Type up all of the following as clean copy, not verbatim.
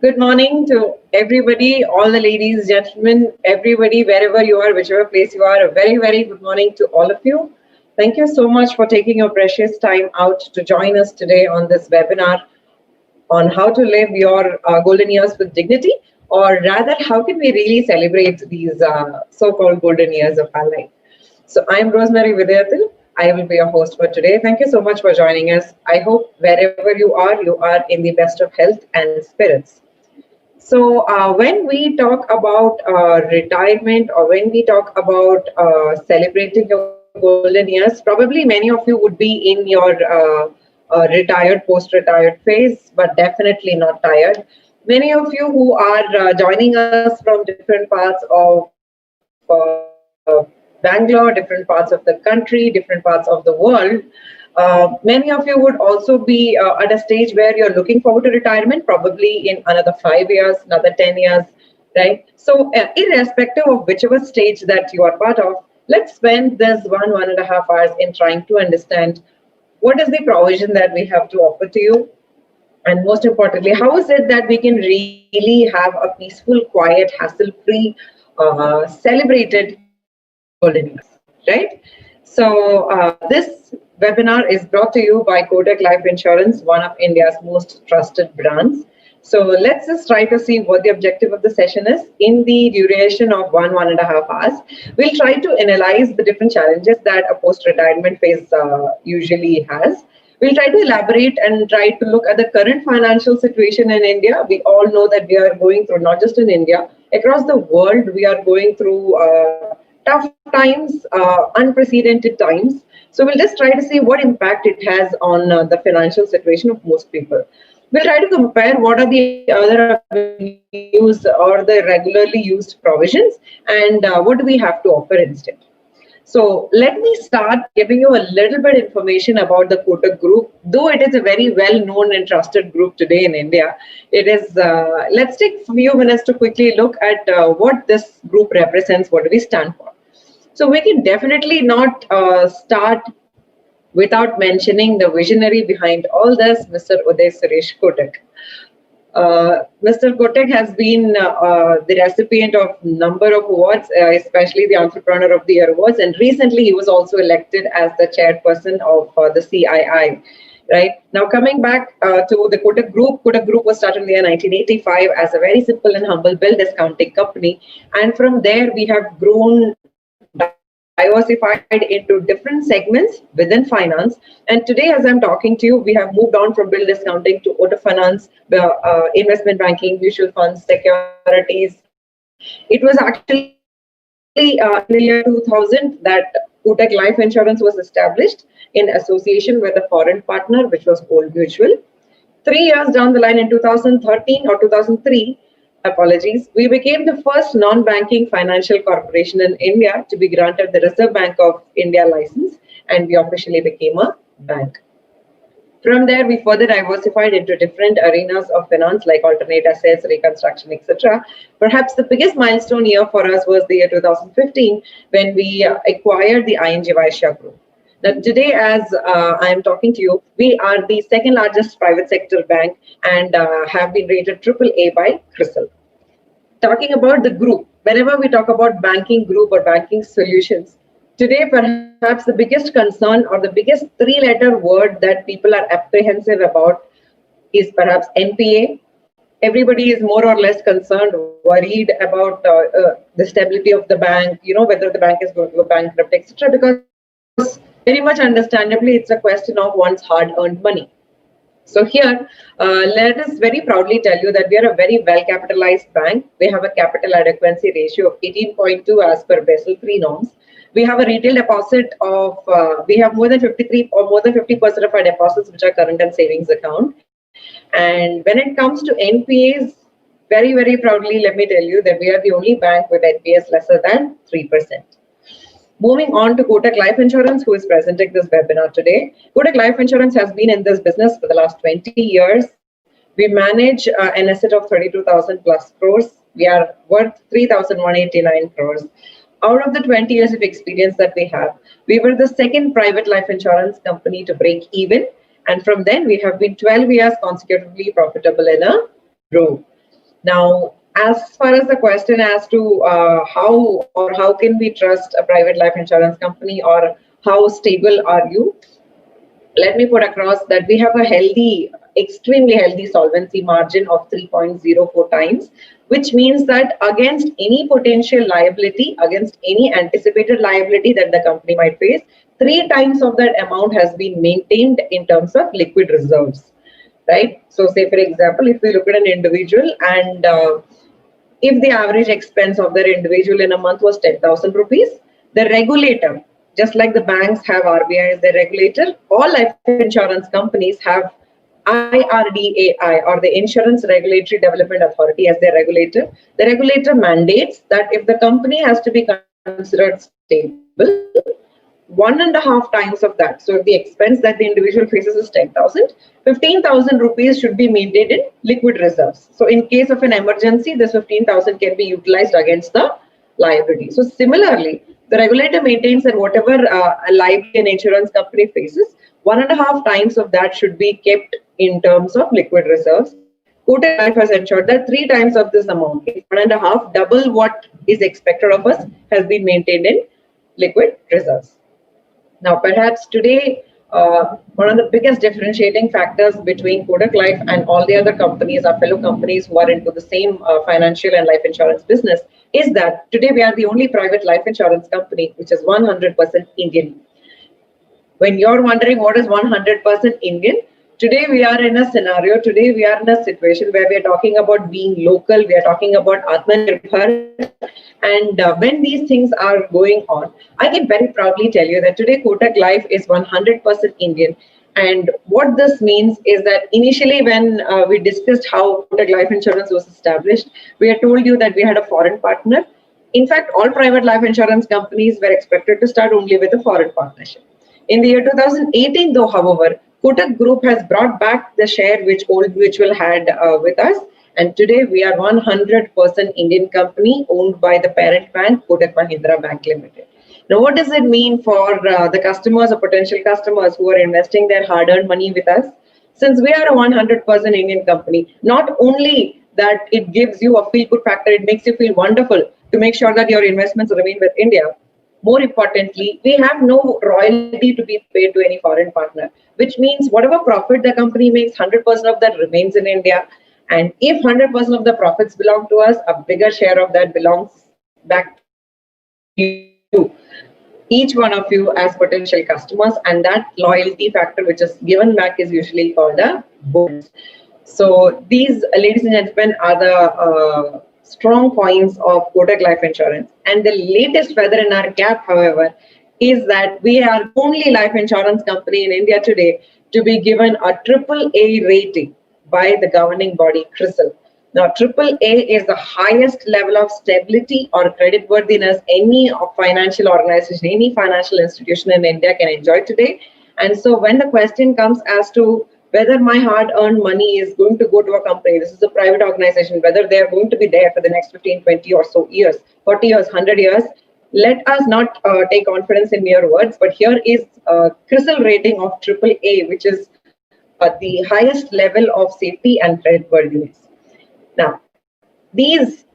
Good morning to everybody, all the ladies, gentlemen, everybody, wherever you are, whichever place you are. A very, very good morning to all of you. Thank you so much for taking your precious time out to join us today on this webinar on how to live your golden years with dignity, or rather, how can we really celebrate these so-called golden years of our life. So I'm Rosemary Vidyathil. I will be your host for today. Thank you so much for joining us. I hope wherever you are in the best of health and spirits. So when we talk about retirement, or when we talk about celebrating your golden years, probably many of you would be in your retired, post-retired phase, but definitely not tired. Many of you who are joining us from different parts of Bangalore, different parts of the country, different parts of the world, many of you would also be at a stage where you're looking forward to retirement, probably in another 5 years, another 10 years, right? So, irrespective of whichever stage that you are part of, let's spend this 1.5 hours in trying to understand what is the provision that we have to offer to you, and most importantly, how is it that we can really have a peaceful, quiet, hassle-free, celebrated golden years, right? So this webinar is brought to you by Kotak Life Insurance, one of India's most trusted brands. So let's just try to see what the objective of the session is. In the duration of 1.5 hours, we'll try to analyze the different challenges that a post-retirement phase usually has. We'll try to elaborate and try to look at the current financial situation in India. We all know that we are going through, not just in India, across the world, we are going through tough times, unprecedented times. So we'll just try to see what impact it has on the financial situation of most people. We'll try to compare what are the other avenues or the regularly used provisions, and what do we have to offer instead. So let me start giving you a little bit information about the Kotak Group. Though it is a very well-known and trusted group today in India, it is. Let's take a few minutes to quickly look at what this group represents. What do we stand for? So we can definitely not start without mentioning the visionary behind all this, Mr. Uday Suresh Kotak. Mr. Kotak has been the recipient of number of awards, especially the Entrepreneur of the Year awards, and recently he was also elected as the chairperson of the CII. Right now, coming back to the Kotak Group was started in the year 1985 as a very simple and humble bill discounting company, and from there we have grown diversified into different segments within finance. And today, as I'm talking to you, we have moved on from bill discounting to auto finance, investment banking, mutual funds, securities. It was actually in the year 2000 that Kotak Life Insurance was established in association with a foreign partner, which was Old Mutual. 3 years down the line, in 2013 or 2003, apologies, we became the first non-banking financial corporation in India to be granted the Reserve Bank of India license, and we officially became a bank. From there, we further diversified into different arenas of finance like alternate assets, reconstruction, etc. Perhaps the biggest milestone year for us was the year 2015 when we acquired the ING Vysya Group. Now, today, as I am talking to you, we are the second largest private sector bank and have been rated AAA by CRISIL. Talking about the group, whenever we talk about banking group or banking solutions, today perhaps the biggest concern or the biggest three-letter word that people are apprehensive about is perhaps NPA. Everybody is more or less concerned, worried about the stability of the bank, whether the bank is going to go bankrupt, etc. Because very much understandably, it's a question of one's hard-earned money. So here, let us very proudly tell you that we are a very well-capitalized bank. We have a capital adequacy ratio of 18.2 as per Basel III norms. We have a retail deposit of, we have more than 53 or more than 50% of our deposits which are current and savings account. And when it comes to NPAs, very, very proudly, let me tell you that we are the only bank with NPAs lesser than 3%. Moving on to Kotak Life Insurance, who is presenting this webinar today. Kotak Life Insurance has been in this business for the last 20 years. We manage an asset of 32,000 plus crores. We are worth 3,189 crores. Out of the 20 years of experience that we have, we were the second private life insurance company to break even. And from then, we have been 12 years consecutively profitable in a row. Now, as far as the question as to how can we trust a private life insurance company, or how stable are you, let me put across that we have a healthy, extremely healthy solvency margin of 3.04 times, which means that against any potential liability, against any anticipated liability that the company might face, 3 times of that amount has been maintained in terms of liquid reserves, right? So say, for example, if we look at an individual, and if the average expense of their individual in a month was 10,000 rupees, the regulator, just like the banks have RBI as their regulator, all life insurance companies have IRDAI, or the Insurance Regulatory Development Authority, as their regulator. The regulator mandates that if the company has to be considered stable, 1.5 times of that. So if the expense that the individual faces is 10,000, 15,000 rupees should be maintained in liquid reserves. So in case of an emergency, this 15,000 can be utilized against the liability. So similarly, the regulator maintains that whatever a liability an insurance company faces, 1.5 times of that should be kept in terms of liquid reserves. Kotak Life has ensured that 3 times of this amount, 1.5, double what is expected of us, has been maintained in liquid reserves. Now, perhaps today, one of the biggest differentiating factors between Kotak Life and all the other companies, our fellow companies who are into the same financial and life insurance business, is that today we are the only private life insurance company which is 100% Indian. When you're wondering what is 100% Indian, today we are in a scenario, today we are in a situation where we are talking about being local, we are talking about Atmanirbhar, and when these things are going on, I can very proudly tell you that today Kotak Life is 100% Indian. And what this means is that initially when we discussed how Kotak Life Insurance was established, we had told you that we had a foreign partner. In fact, all private life insurance companies were expected to start only with a foreign partnership. In the year 2018, though, however, Kotak Group has brought back the share which Old Mutual had with us. And today we are 100% Indian company owned by the parent bank, Kotak Mahindra Bank Limited. Now, what does it mean for the customers or potential customers who are investing their hard-earned money with us? Since we are a 100% Indian company, not only that it gives you a feel-good factor, it makes you feel wonderful to make sure that your investments remain with India. More importantly, we have no royalty to be paid to any foreign partner, which means whatever profit the company makes, 100% of that remains in India. And if 100% of the profits belong to us, a bigger share of that belongs back to you, each one of you as potential customers. And that loyalty factor which is given back is usually called a bonus. So these, ladies and gentlemen, are the strong points of Kotak Life Insurance. And the latest feather in our cap, however, is that we are the only life insurance company in India today to be given a AAA rating by the governing body, CRISIL. Now, AAA is the highest level of stability or creditworthiness any financial organization, any financial institution in India can enjoy today. And so when the question comes as to whether my hard-earned money is going to go to a company, this is a private organization, whether they're going to be there for the next 15, 20 or so years, 40 years, 100 years, let us not take confidence in mere words, but here is a CRISIL rating of AAA, which is the highest level of safety and creditworthiness. Now, these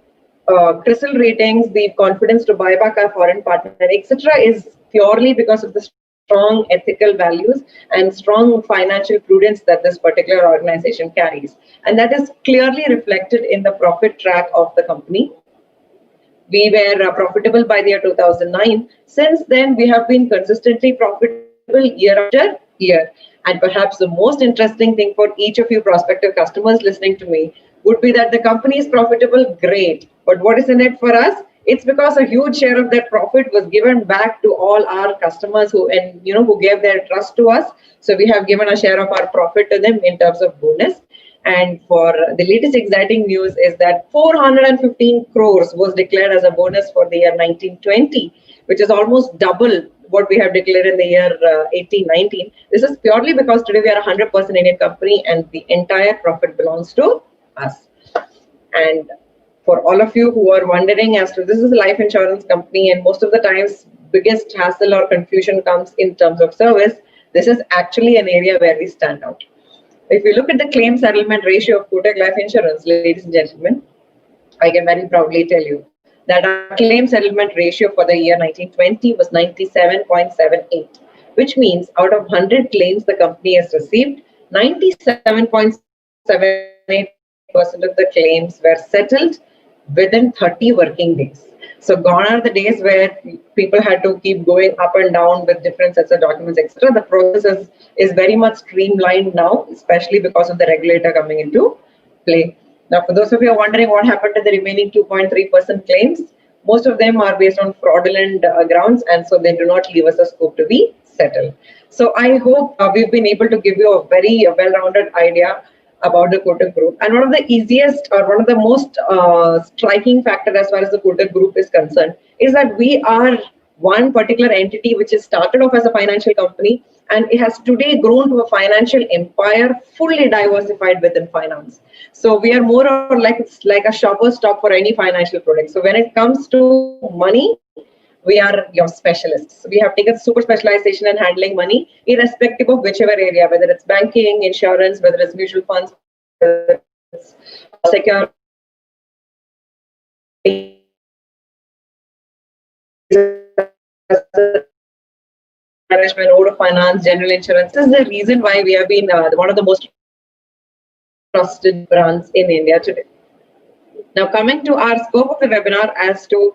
CRISIL ratings, the confidence to buy back our foreign partner, etc., is purely because of the strong ethical values and strong financial prudence that this particular organization carries. And that is clearly reflected in the profit track of the company. We were profitable by the year 2009. Since then, we have been consistently profitable year after year. And perhaps the most interesting thing for each of you prospective customers listening to me would be that the company is profitable, great. But what is in it for us? It's because a huge share of that profit was given back to all our customers who gave their trust to us. So we have given a share of our profit to them in terms of bonus. And for the latest exciting news is that 415 crores was declared as a bonus for the year 1920, which is almost double what we have declared in the year 18-19. This is purely because today we are a 100% Indian company and the entire profit belongs to us. And for all of you who are wondering as to, this is a life insurance company and most of the times biggest hassle or confusion comes in terms of service, this is actually an area where we stand out. If you look at the claim settlement ratio of Kotak Life Insurance, ladies and gentlemen, I can very proudly tell you that our claim settlement ratio for the year 1920 was 97.78, which means out of 100 claims the company has received, 97.78% of the claims were settled within 30 working days. So gone are the days where people had to keep going up and down with different sets of documents, etc. The process is very much streamlined now, especially because of the regulator coming into play. Now, for those of you who are wondering what happened to the remaining 2.3% claims, most of them are based on fraudulent grounds, and so they do not leave us a scope to be settled. So I hope we've been able to give you a very well-rounded idea about the Kotak Group. And one of the easiest or one of the most striking factor as far as the Kotak Group is concerned is that we are one particular entity which is started off as a financial company, and it has today grown to a financial empire fully diversified within finance. So we are more or less like a shopper's stop for any financial product. So when it comes to money, we are your specialists. We have taken super specialization in handling money, irrespective of whichever area, whether it's banking, insurance, whether it's mutual funds, whether it's security, management, auto finance, general insurance. This is the reason why we have been one of the most trusted brands in India today. Now, coming to our scope of the webinar as to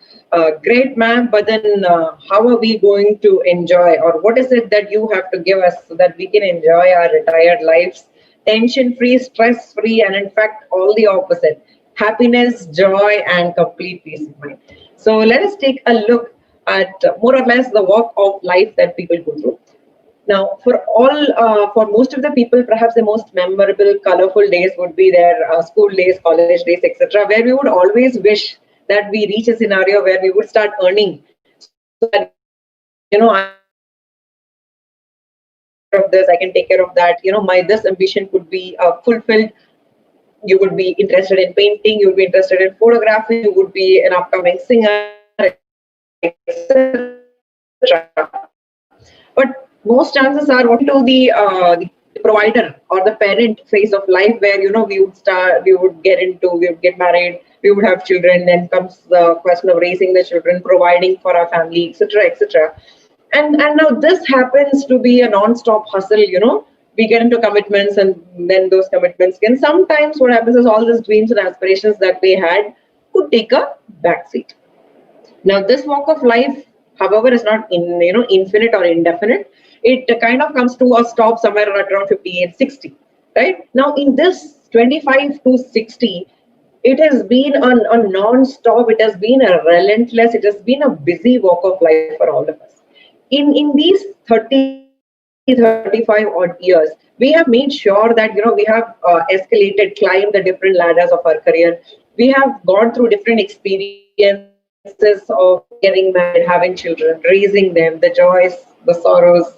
great ma'am, but then how are we going to enjoy, or what is it that you have to give us so that we can enjoy our retired lives tension-free, stress-free, and in fact, all the opposite, happiness, joy, and complete peace of mind. So let us take a look at more or less the walk of life that people go through. Now, for most of the people, perhaps the most memorable, colorful days would be their school days, college days, etc., where we would always wish that we reach a scenario where we would start earning, so that, of this, I can take care of that. My this ambition could be fulfilled. You would be interested in painting. You would be interested in photography. You would be an upcoming singer, etc. But most chances are what to the provider or the parent phase of life, where we would get married, we would have children. Then comes the question of raising the children, providing for our family, etc., etc. And now this happens to be a non-stop hustle. We get into commitments, and then those commitments can sometimes, what happens is all these dreams and aspirations that we had could take a backseat. Now, this walk of life, however, is not infinite or indefinite. It kind of comes to a stop somewhere around 58, 60. Right now, in this 25 to 60, it has been a non-stop. It has been a relentless. It has been a busy walk of life for all of us. In these 30, 35 odd years, we have made sure that we have escalated, climbed the different ladders of our career. We have gone through different experiences of getting married, having children, raising them, the joys, the sorrows,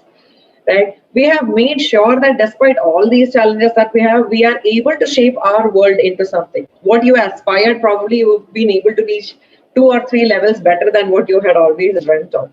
right? We have made sure that despite all these challenges that we have, we are able to shape our world into something. What you aspired, probably you've been able to reach 2 or 3 levels better than what you had always dreamt of.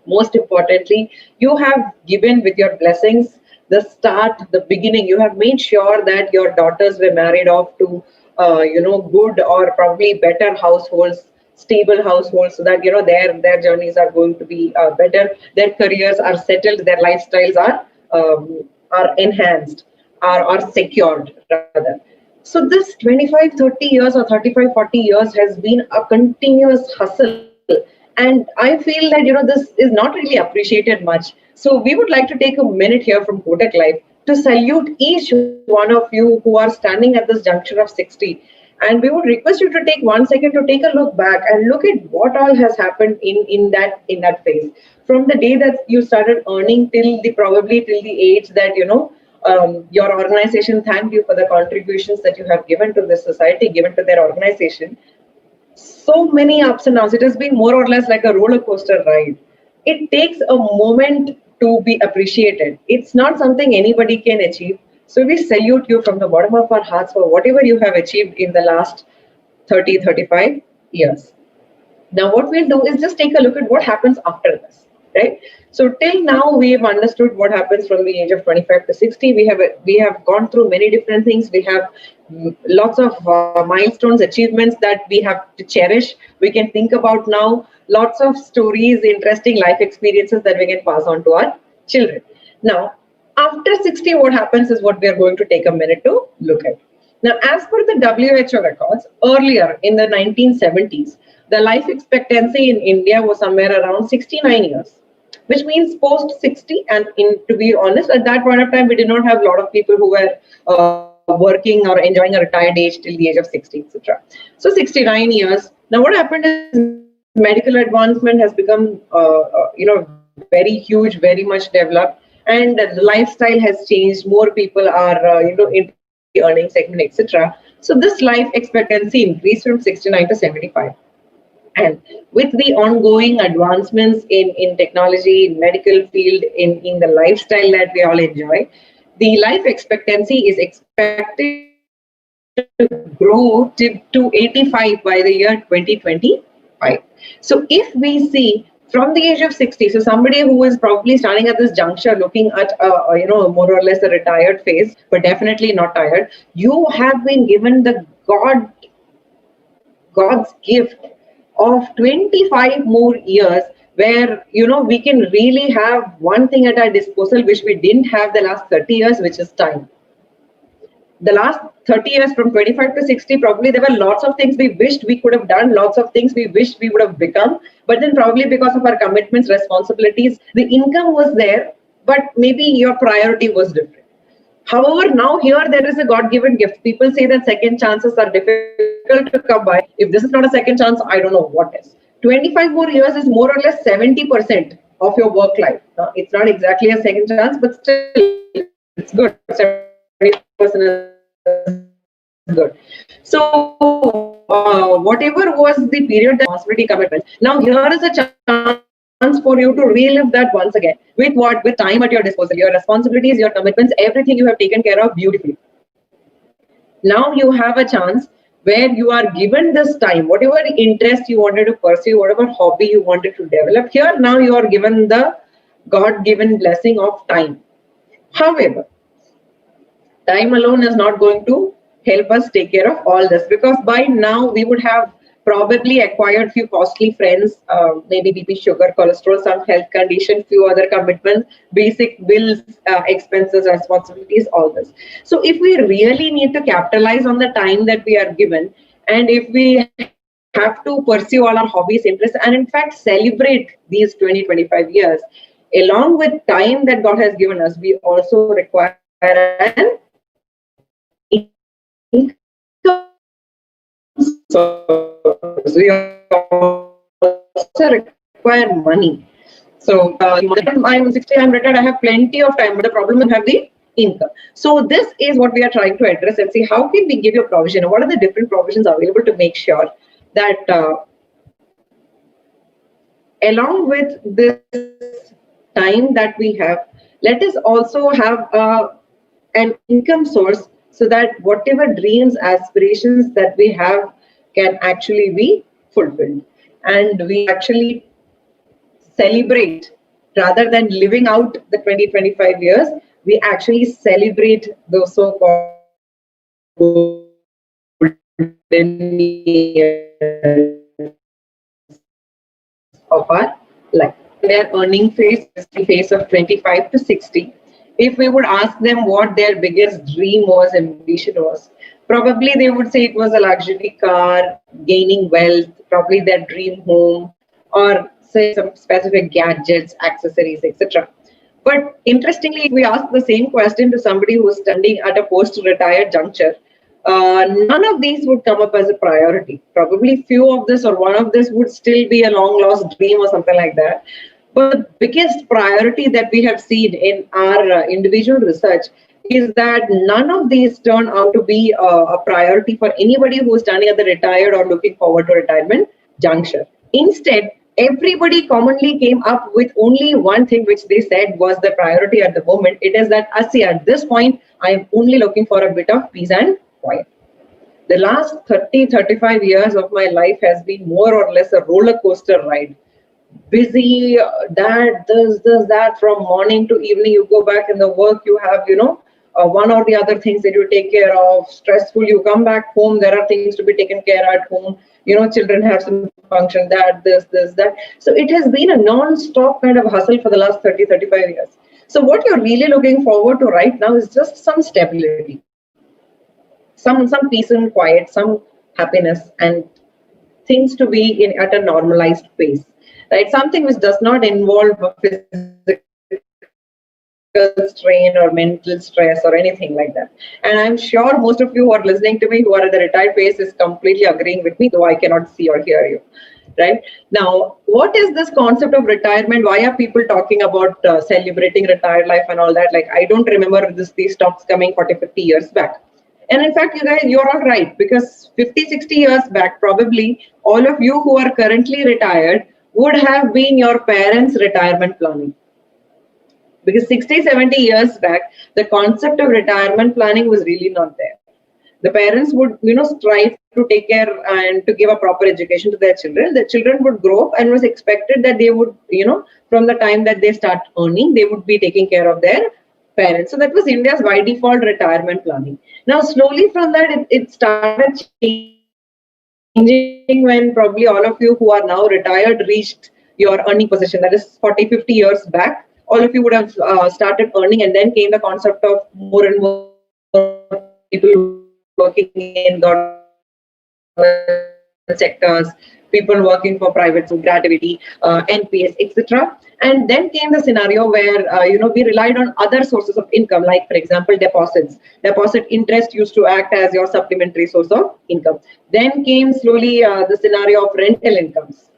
Most importantly, you have given with your blessings the start, the beginning. You have made sure that your daughters were married off to good or probably better households, stable households, so that their journeys are going to be better, their careers are settled, their lifestyles are enhanced, are secured rather. So this 25, 30 years or 35, 40 years has been a continuous hustle. And I feel that this is not really appreciated much. So we would like to take a minute here from Kotak Life to salute each one of you who are standing at this juncture of 60. And we would request you to take 1 second to take a look back and look at what all has happened in that phase. From the day that you started earning till the age that your organization thanked you for the contributions that you have given to the society, given to their organization. So many ups and downs. It has been more or less like a roller coaster ride. It takes a moment to be appreciated. It's not something anybody can achieve. So we salute you from the bottom of our hearts for whatever you have achieved in the last 30, 35 years. Now, what we'll do is just take a look at what happens after this. right? So till now, we have understood what happens from the age of 25 to 60. We have gone through many different things. We have lots of milestones, achievements that we have to cherish. We can think about now. Lots of stories, interesting life experiences that we can pass on to our children. Now, after 60, what happens is what we are going to take a minute to look at. Now, as per the WHO records, earlier in the 1970s, the life expectancy in India was somewhere around 69 years, which means post 60. And to be honest, at that point of time, we did not have a lot of people who were working or enjoying a retired age till the age of 60, etc. So 69 years. Now, what happened is medical advancement has become, very huge, very much developed, and the lifestyle has changed. More people are, into the earning segment, etc. So this life expectancy increased from 69 to 75. And with the ongoing advancements in technology, in medical field, in the lifestyle that we all enjoy, the life expectancy is expected to grow to 85 by the year 2025. So if we see from the age of 60, so somebody who is probably standing at this juncture looking at, more or less a retired phase, but definitely not tired, you have been given the God's gift of 25 more years where, we can really have one thing at our disposal which we didn't have the last 30 years, which is time. The last 30 years from 25 to 60, probably there were lots of things we wished we could have done, lots of things we wished we would have become, but then probably because of our commitments, responsibilities, the income was there, but maybe your priority was different. However, now here there is a God-given gift. People say that second chances are difficult to come by. If this is not a second chance, I don't know what is. 25 more years is more or less 70% of your work life. It's not exactly a second chance, but still it's good. 70% is good. So whatever was the period that responsibility commitment, now here is a chance for you to relive that once again. With what? With time at your disposal, your responsibilities, your commitments, everything you have taken care of beautifully. Now you have a chance where you are given this time, whatever interest you wanted to pursue, whatever hobby you wanted to develop, here now you are given the God-given blessing of time. However, time alone is not going to help us take care of all this, because by now we would have probably acquired few costly friends, maybe BP, sugar, cholesterol, some health condition, few other commitments, basic bills, expenses, responsibilities, all this. So if we really need to capitalize on the time that we are given, and if we have to pursue all our hobbies, interests, and in fact celebrate these 20-25 years, along with time that God has given us, we also require an income source. We also require money. So I'm 60, I'm retired, I have plenty of time, but the problem is I have the income. So this is what we are trying to address and see how can we give you a provision, what are the different provisions available to make sure that along with this time that we have, let us also have an income source so that whatever dreams, aspirations that we have can actually be fulfilled. And we actually celebrate, rather than living out the 20-25 years, we actually celebrate those so-called golden years of our life. Their earning phase is the phase of 25 to 60. If we would ask them what their biggest dream was, ambition was, probably they would say it was a luxury car, gaining wealth, probably their dream home, or say some specific gadgets, accessories, etc. But interestingly, if we ask the same question to somebody who is standing at a post-retired juncture, none of these would come up as a priority. Probably few of this or one of this would still be a long-lost dream or something like that. But the biggest priority that we have seen in our individual research is that none of these turn out to be a priority for anybody who is standing at the retired or looking forward to retirement juncture. Instead, everybody commonly came up with only one thing which they said was the priority at the moment. It is that, at this point, I am only looking for a bit of peace and quiet. The last 30-35 years of my life has been more or less a roller coaster ride. busy, that, this, that, from morning to evening. You go back in the work, you have, one or the other things that you take care of, stressful. You come back home, there are things to be taken care at home. Children have some function, that, this, that. So it has been a non-stop kind of hustle for the last 30, 35 years. So what you're really looking forward to right now is just some stability, some peace and quiet, some happiness, and things to be at a normalized pace, right? Something which does not involve a physical strain or mental stress or anything like that. And I'm sure most of you who are listening to me, who are at the retired phase, is completely agreeing with me, though I cannot see or hear you. Right now, what is this concept of retirement? Why are people talking about celebrating retired life and all that? Like, I don't remember these talks coming 40, 50 years back. And in fact, you guys, you're all right, because 50, 60 years back, probably all of you who are currently retired would have been your parents' retirement planning. Because 60, 70 years back, the concept of retirement planning was really not there. The parents would, strive to take care and to give a proper education to their children. The children would grow up, and was expected that they would, from the time that they start earning, they would be taking care of their parents. So that was India's by default retirement planning. Now, slowly from that, it started changing when probably all of you who are now retired reached your earning position. That is 40, 50 years back. All of you would have started earning, and then came the concept of more and more people working in government sectors, people working for private, so gratuity, NPS, etc. And then came the scenario where we relied on other sources of income, like, for example, deposits. Deposit interest used to act as your supplementary source of income. Then came slowly the scenario of rental incomes.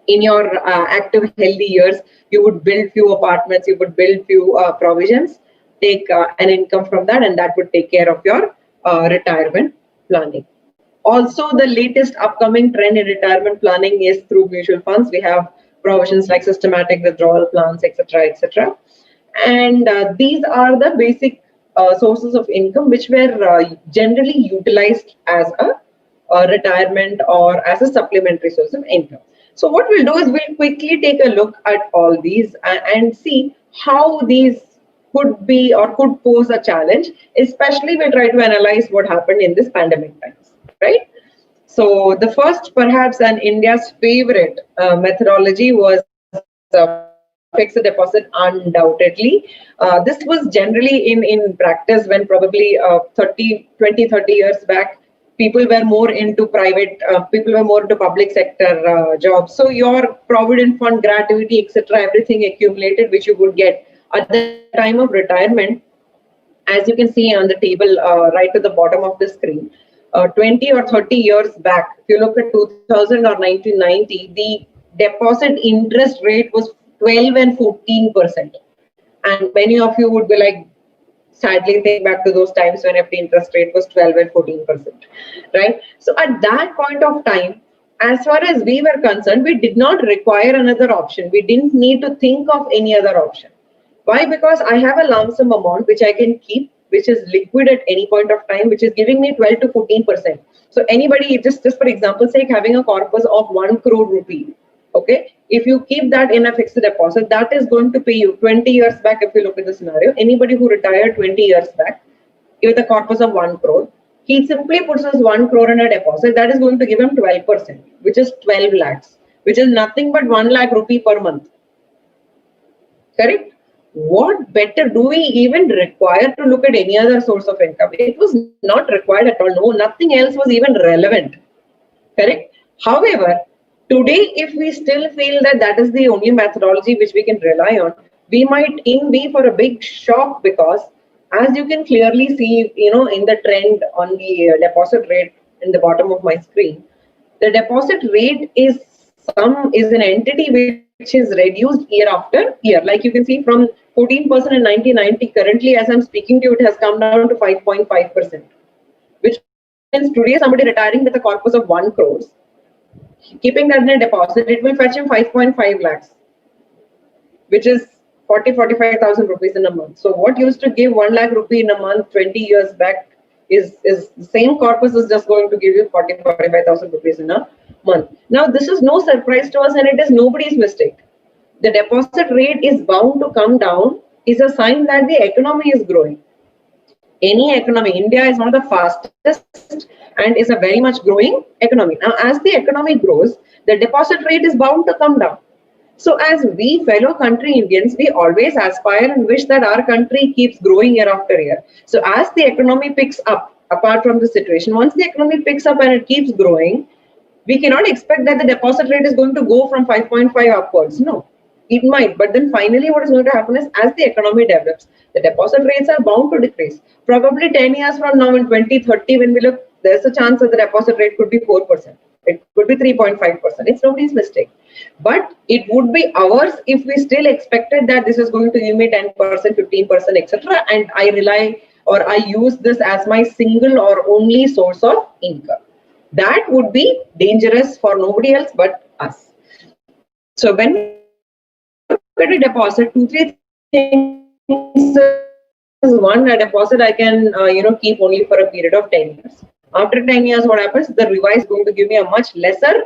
In your active, healthy years, you would build few apartments, you would build few provisions, take an income from that, and that would take care of your retirement planning. Also, the latest upcoming trend in retirement planning is through mutual funds. We have provisions like systematic withdrawal plans, etc., etc. And these are the basic sources of income which were generally utilized as a retirement or as a supplementary source of income. So what we'll do is we'll quickly take a look at all these and see how these could be or could pose a challenge. Especially we'll try to analyze what happened in this pandemic times, right? So the first, perhaps, and India's favorite methodology was fixed deposit, undoubtedly. This was generally in practice when probably 20, 30 years back, people were more into private, people were more into public sector jobs. So your provident fund, gratuity, etc., everything accumulated, which you would get at the time of retirement, as you can see on the table right at the bottom of the screen. 20 or 30 years back, if you look at 2000 or 1990, the deposit interest rate was 12 and 14%. And many of you would be like, sadly think back to those times when FD interest rate was 12 and 14%, right? So at that point of time, as far as we were concerned, we did not require another option. We didn't need to think of any other option. Why? Because I have a lump sum amount which I can keep, which is liquid at any point of time, which is giving me 12 to 14%. So anybody, just for example sake, having a corpus of 1 crore rupee, okay, if you keep that in a fixed deposit, that is going to pay you 20 years back. If you look at the scenario, anybody who retired 20 years back with a corpus of 1 crore, he simply puts his 1 crore in a deposit. That is going to give him 12%, which is 12 lakhs, which is nothing but 1 lakh rupee per month. Correct? What better do we even require to look at any other source of income? It was not required at all. No, nothing else was even relevant. Correct? However, today, if we still feel that that is the only methodology which we can rely on, we might be for a big shock, because as you can clearly see, in the trend on the deposit rate in the bottom of my screen, the deposit rate is an entity which is reduced year after year. Like you can see, from 14% in 1990, currently as I'm speaking to you, it has come down to 5.5%, which means today somebody retiring with a corpus of 1 crore, keeping that in a deposit, it will fetch him 5.5 lakhs, which is 45,000 rupees in a month. So what used to give 1 lakh rupee in a month 20 years back is the same corpus is just going to give you 45,000 rupees in a month. Now, this is no surprise to us and it is nobody's mistake. The deposit rate is bound to come down is a sign that the economy is growing. Any economy, India is one of the fastest and is a very much growing economy. Now, as the economy grows, the deposit rate is bound to come down. So as we fellow country Indians, we always aspire and wish that our country keeps growing year after year. So as the economy picks up, apart from the situation, once the economy picks up and it keeps growing, we cannot expect that the deposit rate is going to go from 5.5 upwards. No, it might. But then finally what is going to happen is as the economy develops, the deposit rates are bound to decrease. Probably 10 years from now in 2030, when we look, there's a chance that the deposit rate could be 4%. It could be 3.5%. It's nobody's mistake. But it would be ours if we still expected that this is going to give me 10%, 15%, etc. And I rely or I use this as my single or only source of income. That would be dangerous for nobody else but us. So when we look at a deposit, 2-3 things. One, a deposit I can keep only for a period of 10 years. After 10 years, what happens? The revise is going to give me a much lesser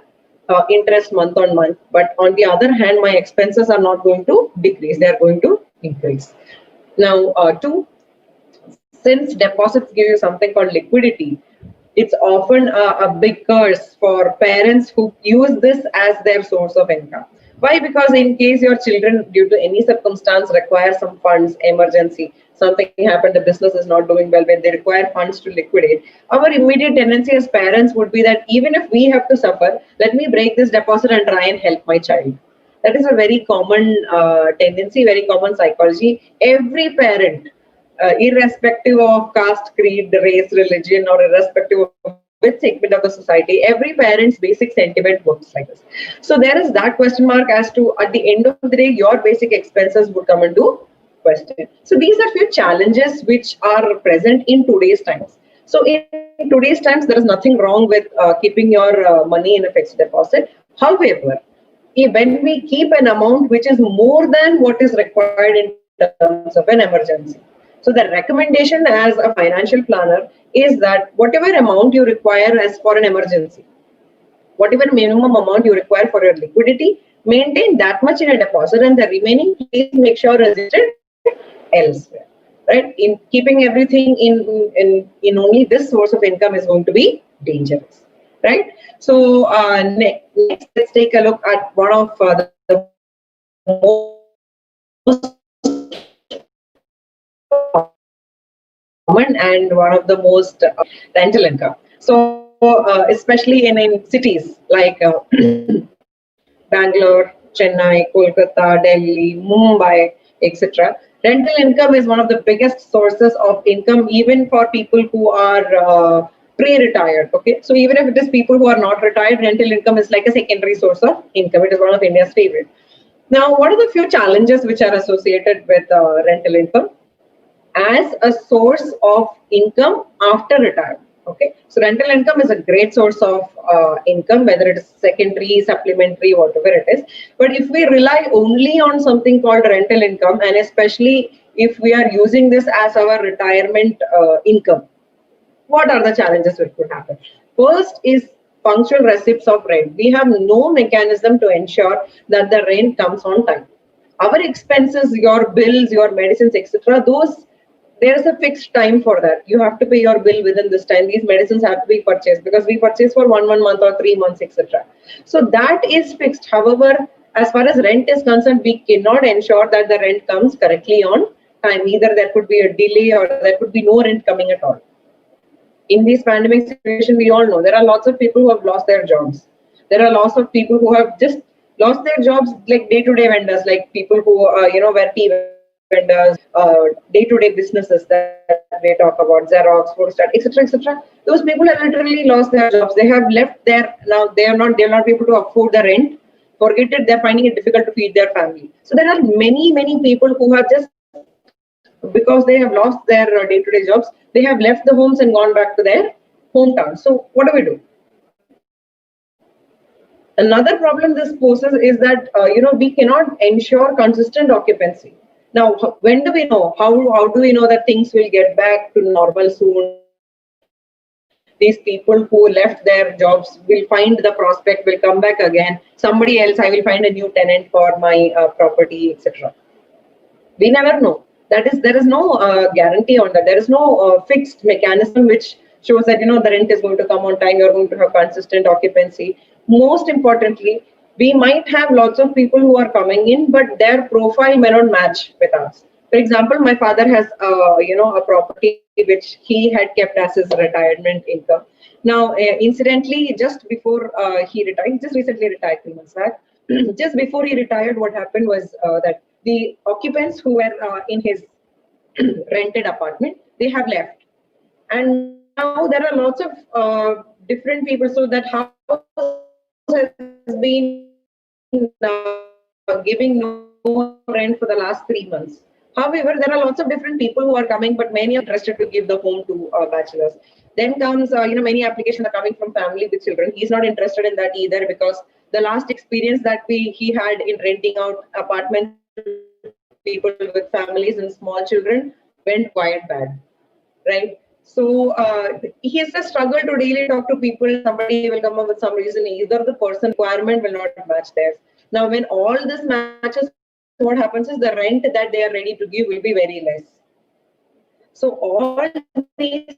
interest month on month. But on the other hand, my expenses are not going to decrease. They are going to increase. Now, two, since deposits give you something called liquidity, it's often a big curse for parents who use this as their source of income. Why? Because in case your children, due to any circumstance, require some funds, emergency, something happened, the business is not doing well, when they require funds to liquidate, our immediate tendency as parents would be that even if we have to suffer, let me break this deposit and try and help my child. That is a very common tendency, very common psychology. Every parent, irrespective of caste, creed, race, religion, or irrespective of which segment of the society, every parent's basic sentiment works like this. So there is that question mark as to, at the end of the day, your basic expenses would come into question. So these are few challenges which are present in today's times. So in today's times, there is nothing wrong with keeping your money in a fixed deposit. However, when we keep an amount which is more than what is required in terms of an emergency. So the recommendation as a financial planner is that whatever amount you require as for an emergency, whatever minimum amount you require for your liquidity, maintain that much in a deposit, and the remaining, please make sure is it elsewhere. Right? In keeping everything in only this source of income is going to be dangerous. Right? So next, let's take a look at one of the most common and one of the most rental income. So especially in cities like Bangalore, Chennai, Kolkata, Delhi, Mumbai, etc. Rental income is one of the biggest sources of income even for people who are pre-retired. Okay, so even if it is people who are not retired, rental income is like a secondary source of income. It is one of India's favorite. Now, what are the few challenges which are associated with rental income as a source of income after retirement? Okay, so rental income is a great source of income, whether it is secondary, supplementary, whatever it is. But if we rely only on something called rental income, and especially if we are using this as our retirement income, what are the challenges which could happen? First is punctual receipts of rent. We have no mechanism to ensure that the rent comes on time. Our expenses, your bills, your medicines, etc., those, there is a fixed time for that. You have to pay your bill within this time. These medicines have to be purchased because we purchase for one month or 3 months, etc. So that is fixed. However, as far as rent is concerned, we cannot ensure that the rent comes correctly on time. Either there could be a delay or there could be no rent coming at all. In this pandemic situation, we all know there are lots of people who have lost their jobs. There are lots of people who have just lost their jobs, like day-to-day vendors, like people who were tea vendors, day-to-day businesses that they talk about, Xerox, Photostat, etc., etc. Those people have literally lost their jobs. They have left there. Now they are not able to afford the rent. Forget it. They're finding it difficult to feed their family. So there are many people who have just, because they have lost their day-to-day jobs, they have left the homes and gone back to their hometown. So what do? Another problem this poses is that we cannot ensure consistent occupancy. Now, when do we know? How do we know that things will get back to normal soon? these people who left their jobs will find the prospect, will come back again. Somebody else, I will find a new tenant for my property, etc. We never know. There is no guarantee on that. There is no fixed mechanism which shows that the rent is going to come on time. You're going to have consistent occupancy. Most importantly, we might have lots of people who are coming in, but their profile may not match with us. For example, my father has a property which he had kept as his retirement income. Now, incidentally, just before he retired, he just recently retired 3 months back. Just before he retired, what happened was that the occupants who were in his rented apartment, they have left, and now there are lots of different people. So that house has been giving no rent for the last 3 months. However, there are lots of different people who are coming, but many are interested to give the home to bachelors. Then comes, many applications are coming from family with children. He's not interested in that either, because the last experience that he had in renting out apartments to people with families and small children went quite bad, right? So he has a struggle to really talk to people. Somebody will come up with some reason, either the person requirement will not match theirs. Now, when all this matches, what happens is the rent that they are ready to give will be very less. So all these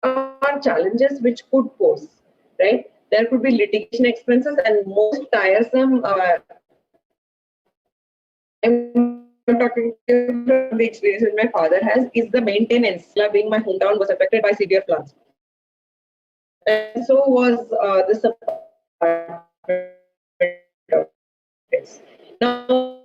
are challenges which could pose, right? There could be litigation expenses, and most tiresome. I'm talking from the experience that my father has is the maintenance. Being my hometown was affected by severe floods, and so was this apartment. Now,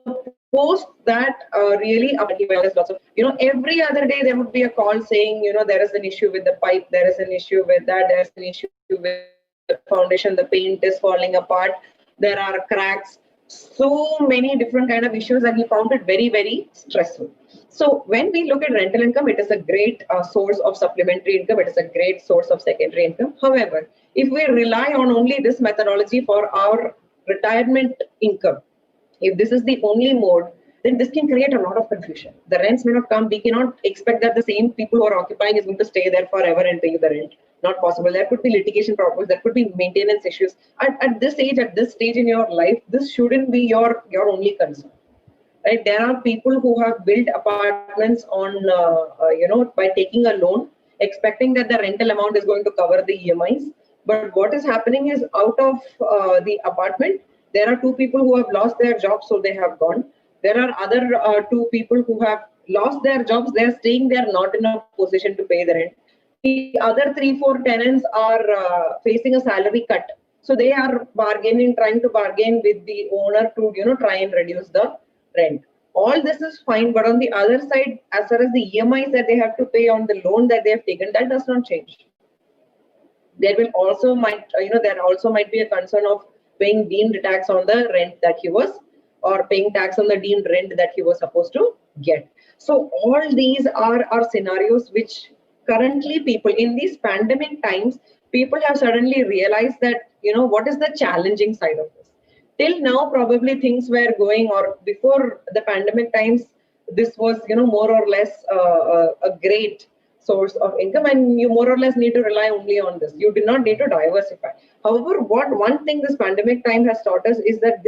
post that, really, there's lots of, every other day there would be a call saying, there is an issue with the pipe, there is an issue with that, there's an issue with the foundation, the paint is falling apart, there are cracks, so many different kind of issues, and he found it very, very stressful. So when we look at rental income, it is a great source of supplementary income. It is a great source of secondary income. However, if we rely on only this methodology for our retirement income, if this is the only mode, then this can create a lot of confusion. The rents may not come. We cannot expect that the same people who are occupying is going to stay there forever and pay you the rent. Not possible. There could be litigation problems. There could be maintenance issues. At this age, at this stage in your life, this shouldn't be your only concern. Right? There are people who have built apartments on, by taking a loan, expecting that the rental amount is going to cover the EMIs. But what is happening is, out of the apartment, there are 2 people who have lost their jobs, so they have gone. There are other 2 people who have lost their jobs. They are staying there, not in a position to pay the rent. The other 3-4 tenants are facing a salary cut. So they are trying to bargain with the owner to, try and reduce the rent. All this is fine, but on the other side, as far as the EMIs that they have to pay on the loan that they have taken, that does not change. There also might be a concern of paying deemed tax on the rent that he was, or paying tax on the deemed rent that he was supposed to get. So all these are scenarios which currently people in these pandemic times, people have suddenly realized that, what is the challenging side of this. Till now, probably things were going, or before the pandemic times, this was, more or less a great source of income, and you more or less need to rely only on this. You do not need to diversify. However, one thing this pandemic time has taught us is that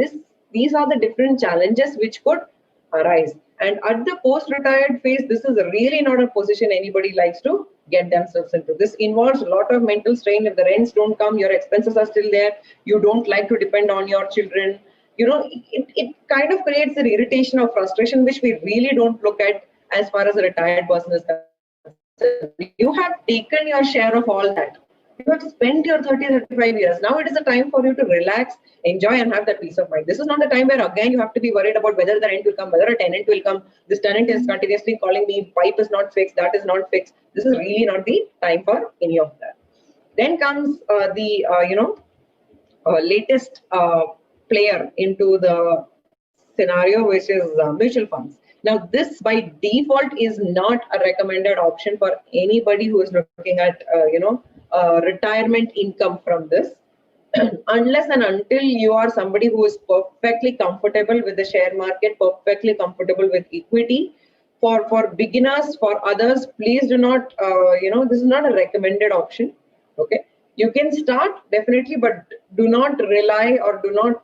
these are the different challenges which could arise. And at the post-retired phase, this is really not a position anybody likes to get themselves into. This involves a lot of mental strain. If the rents don't come, your expenses are still there. You don't like to depend on your children. It kind of creates an irritation or frustration, which we really don't look at as far as a retired person is concerned. You have taken your share of all that. You have spent your 30-35 years. Now it is a time for you to relax, enjoy, and have that peace of mind. This is not the time where, again, you have to be worried about whether the rent will come, whether a tenant will come. This tenant is continuously calling me, pipe is not fixed, that is not fixed. This is really not the time for any of that. Then comes the latest player into the scenario, which is mutual funds. Now, this by default is not a recommended option for anybody who is looking at retirement income from this, unless and until you are somebody who is perfectly comfortable with the share market, perfectly comfortable with equity. For beginners, for others, please do not, this is not a recommended option. Okay, you can start definitely, but do not rely or do not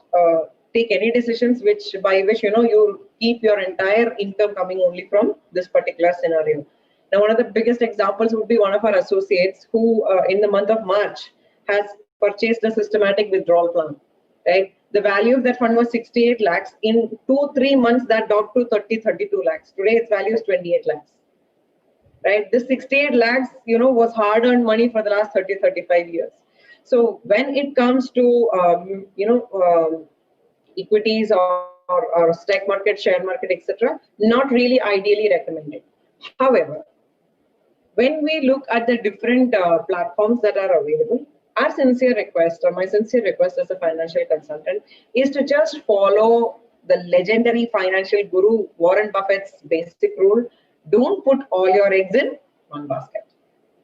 take any decisions by which you keep your entire income coming only from this particular scenario. Now, one of the biggest examples would be one of our associates who, in the month of March, has purchased a systematic withdrawal plan. Right, the value of that fund was 68 lakhs. In 2-3 months, that dropped to 32 lakhs. Today, its value is 28 lakhs. Right, this 68 lakhs, was hard-earned money for the last 30-35 years. So when it comes to equities or stock market, share market, etc., not really ideally recommended. However, when we look at the different platforms that are available, our sincere request, or my sincere request as a financial consultant, is to just follow the legendary financial guru Warren Buffett's basic rule: don't put all your eggs in one basket.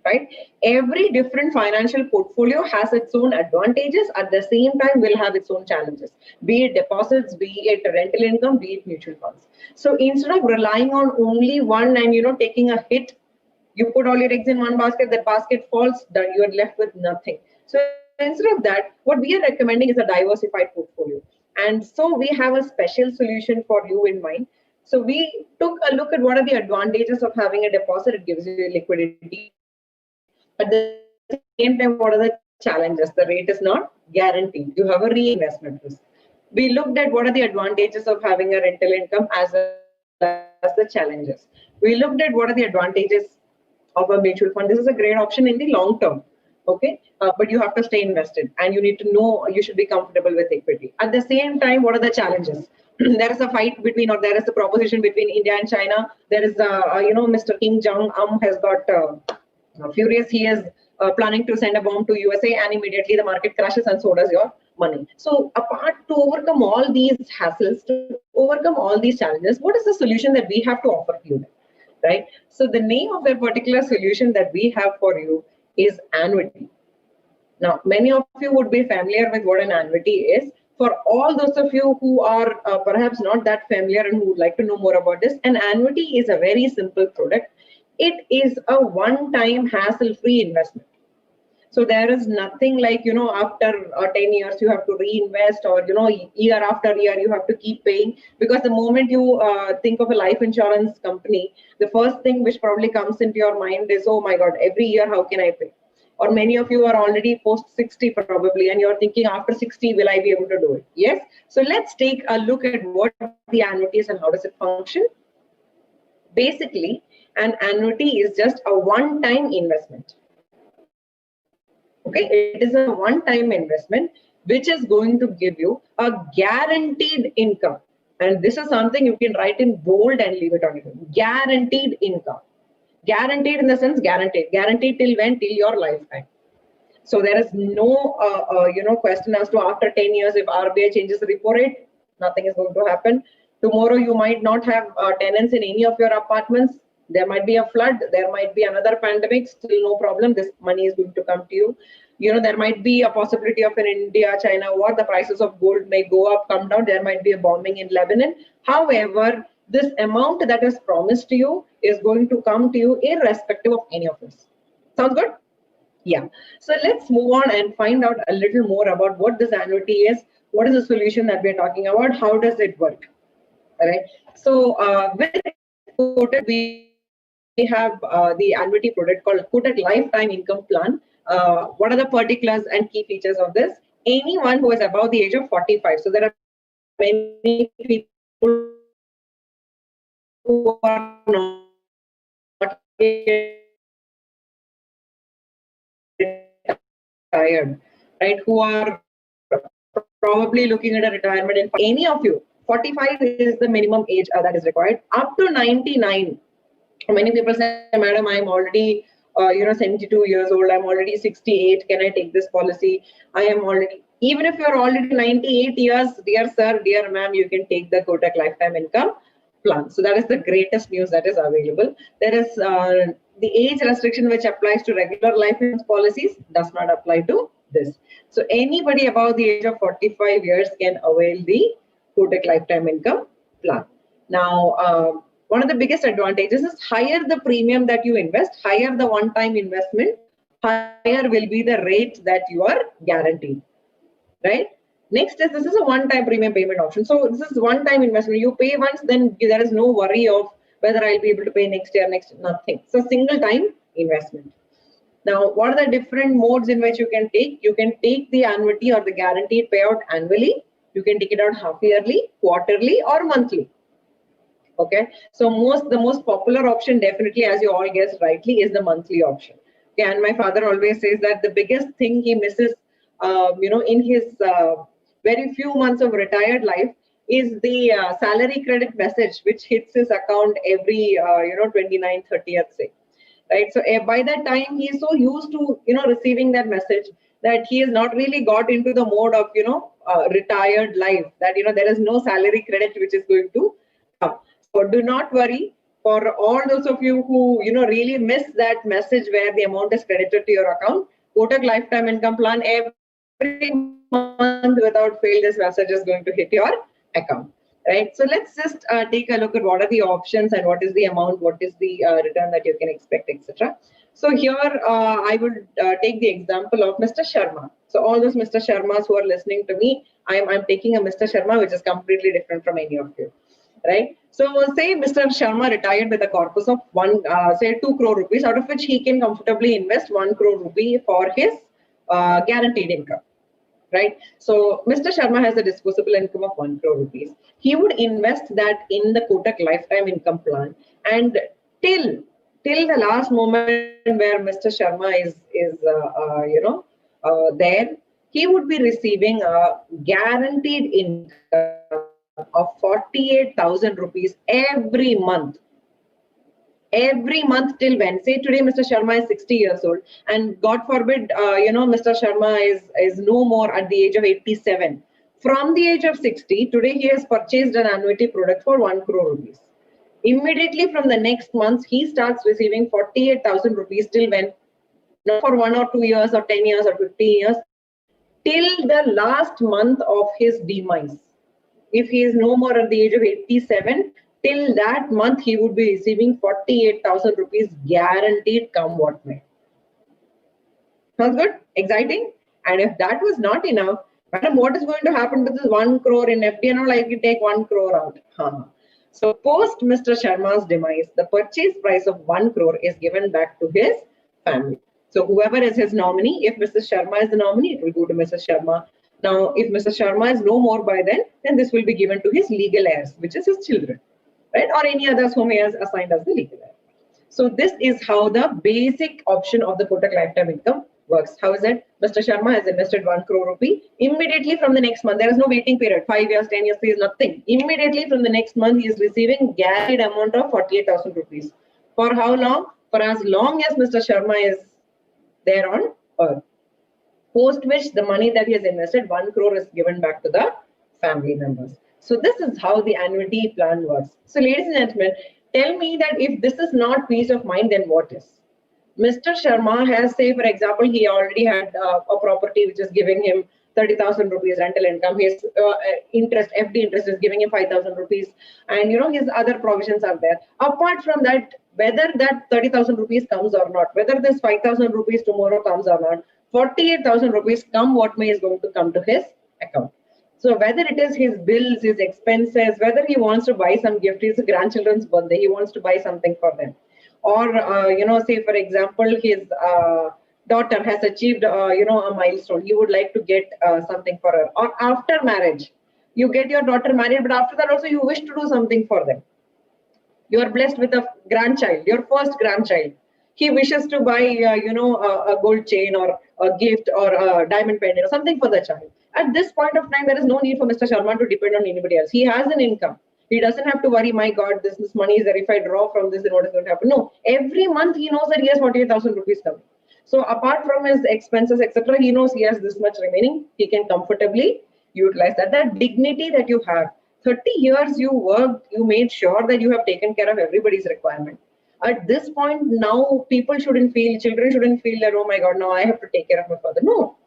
Right? Every different financial portfolio has its own advantages, at the same time will have its own challenges, be it deposits, be it rental income, be it mutual funds. So instead of relying on only one and taking a hit, you put all your eggs in one basket, that basket falls, then you are left with nothing. So instead of that, what we are recommending is a diversified portfolio. And so we have a special solution for you in mind. So we took a look at what are the advantages of having a deposit. It gives you liquidity. At the same time, what are the challenges? The rate is not guaranteed. You have a reinvestment risk. We looked at what are the advantages of having a rental income as well as the challenges. We looked at what are the advantages of a mutual fund. This is a great option in the long term. Okay, but you have to stay invested, and you need to know, you should be comfortable with equity. At the same time, what are the challenges? There is a fight between, or there is a proposition between India and China. There is Mr. Kim Jong-un has got furious. He is planning to send a bomb to USA, and immediately the market crashes, and so does your money. So apart, to overcome all these hassles, to overcome all these challenges, what is the solution that we have to offer to you? Right? So the name of that particular solution that we have for you is Annuity. Now, many of you would be familiar with what an annuity is. For all those of you who are perhaps not that familiar and who would like to know more about this, an annuity is a very simple product. It is a one-time hassle-free investment. So there is nothing like, after 10 years you have to reinvest, or, year after year you have to keep paying. Because the moment you think of a life insurance company, the first thing which probably comes into your mind is, oh my God, every year, how can I pay? Or many of you are already post 60 probably, and you're thinking, after 60, will I be able to do it? Yes. So let's take a look at what the annuity is and how does it function. Basically, an annuity is just a one-time investment. Okay, it is a one-time investment which is going to give you a guaranteed income. And this is something you can write in bold and leave it on it. Guaranteed income. Guaranteed in the sense guaranteed. Guaranteed till when? Till your lifetime. So there is no question as to after 10 years if RBI changes the repo rate, nothing is going to happen. Tomorrow you might not have tenants in any of your apartments. There might be a flood, there might be another pandemic, still no problem. This money is going to come to you. There might be a possibility of an India-China war. The prices of gold may go up, come down. There might be a bombing in Lebanon. However, this amount that is promised to you is going to come to you irrespective of any of this. Sounds good? Yeah. So let's move on and find out a little more about what this annuity is. What is the solution that we're talking about? How does it work? All right. So with Kotak, we have the annuity product called Kotak Lifetime Income Plan. What are the particulars and key features of this? Anyone who is above the age of 45. So there are many people who are not retired, right? Who are probably looking at a retirement. In any of you, 45 is the minimum age that is required. Up to 99. Many people say, Madam, I'm already 72 years old. I'm already 68. Can I take this policy? I am already. Even if you're already 98 years, dear sir, dear ma'am, you can take the Kotak Lifetime Income Plan. So that is the greatest news that is available. There is the age restriction which applies to regular life insurance policies does not apply to this. So anybody above the age of 45 years can avail the Kotak Lifetime Income Plan. Now, one of the biggest advantages is higher the premium that you invest, higher the one-time investment, higher will be the rate that you are guaranteed, right? Next is, this is a one-time premium payment option. So this is one-time investment. You pay once, then there is no worry of whether I'll be able to pay next year, nothing. So single-time investment. Now, what are the different modes in which you can take? You can take the annuity or the guaranteed payout annually. You can take it out half yearly, quarterly, or monthly. Okay, so the most popular option, definitely, as you all guessed rightly, is the monthly option. Okay, and my father always says that the biggest thing he misses, in his very few months of retired life, is the salary credit message which hits his account every 29th, 30th, say. Right, so by that time he is so used to receiving that message that he has not really got into the mode of retired life, that there is no salary credit which is going to come. So do not worry. For all those of you who really miss that message where the amount is credited to your account, Kotak Lifetime Income Plan, every month without fail, this message is going to hit your account. Right. So let's just take a look at what are the options and what is the amount, what is the return that you can expect, etc. So here I would take the example of Mr. Sharma. So all those Mr. Sharmas who are listening to me, I'm taking a Mr. Sharma which is completely different from any of you. Right. So say Mr. Sharma retired with a corpus of say 2 crore rupees, out of which he can comfortably invest 1 crore rupee for his guaranteed income. Right. So Mr. Sharma has a disposable income of 1 crore rupees. He would invest that in the Kotak Lifetime Income Plan, and till the last moment where Mr. Sharma is there, he would be receiving a guaranteed income of 48,000 rupees every month. Every month till when? Say today Mr. Sharma is 60 years old, and God forbid, Mr. Sharma is no more at the age of 87. From the age of 60, today he has purchased an annuity product for 1 crore rupees. Immediately from the next month, he starts receiving 48,000 rupees till when? Not for 1 or 2 years or 10 years or 15 years, till the last month of his demise. If he is no more at the age of 87, till that month he would be receiving 48,000 rupees guaranteed, come what may. Sounds good? Exciting? And if that was not enough, madam, what is going to happen to this 1 crore in FD? And all, I can take 1 crore out. So post Mr. Sharma's demise, the purchase price of 1 crore is given back to his family. So whoever is his nominee, if Mrs. Sharma is the nominee, it will go to Mrs. Sharma. Now, if Mr. Sharma is no more by then this will be given to his legal heirs, which is his children, right? Or any others whom he has assigned as the legal heir. So this is how the basic option of the Kotak Lifetime Income works. How is it? Mr. Sharma has invested 1 crore rupee. Immediately from the next month, there is no waiting period, 5 years, 10 years, 3 years, nothing. Immediately from the next month, he is receiving guaranteed amount of 48,000 rupees. For how long? For as long as Mr. Sharma is there on earth. Post which the money that he has invested, 1 crore, is given back to the family members. So this is how the annuity plan works. So ladies and gentlemen, tell me that if this is not peace of mind, then what is? Mr. Sharma has, say, for example, he already had a property which is giving him 30,000 rupees rental income. His interest, FD interest, is giving him 5,000 rupees. And, his other provisions are there. Apart from that, whether that 30,000 rupees comes or not, whether this 5,000 rupees tomorrow comes or not, 48,000 rupees, come what may, is going to come to his account. So whether it is his bills, his expenses, whether he wants to buy some gift, his grandchildren's birthday, he wants to buy something for them. Or, say, for example, his daughter has achieved, a milestone. He would like to get something for her. Or after marriage, you get your daughter married, but after that also you wish to do something for them. You are blessed with a grandchild, your first grandchild. He wishes to buy, a gold chain or a gift or a diamond pendant or something for the child. At this point of time, there is no need for Mr. Sharma to depend on anybody else. He has an income. He doesn't have to worry, my God, this money is there. If I draw from this, then what is going to happen? No, every month he knows that he has 48,000 rupees coming. So apart from his expenses, etc., he knows he has this much remaining. He can comfortably utilize that. That dignity that you have. 30 years you worked, you made sure that you have taken care of everybody's requirement. At this point, now people shouldn't feel, children shouldn't feel that, oh my God, now I have to take care of my father. No,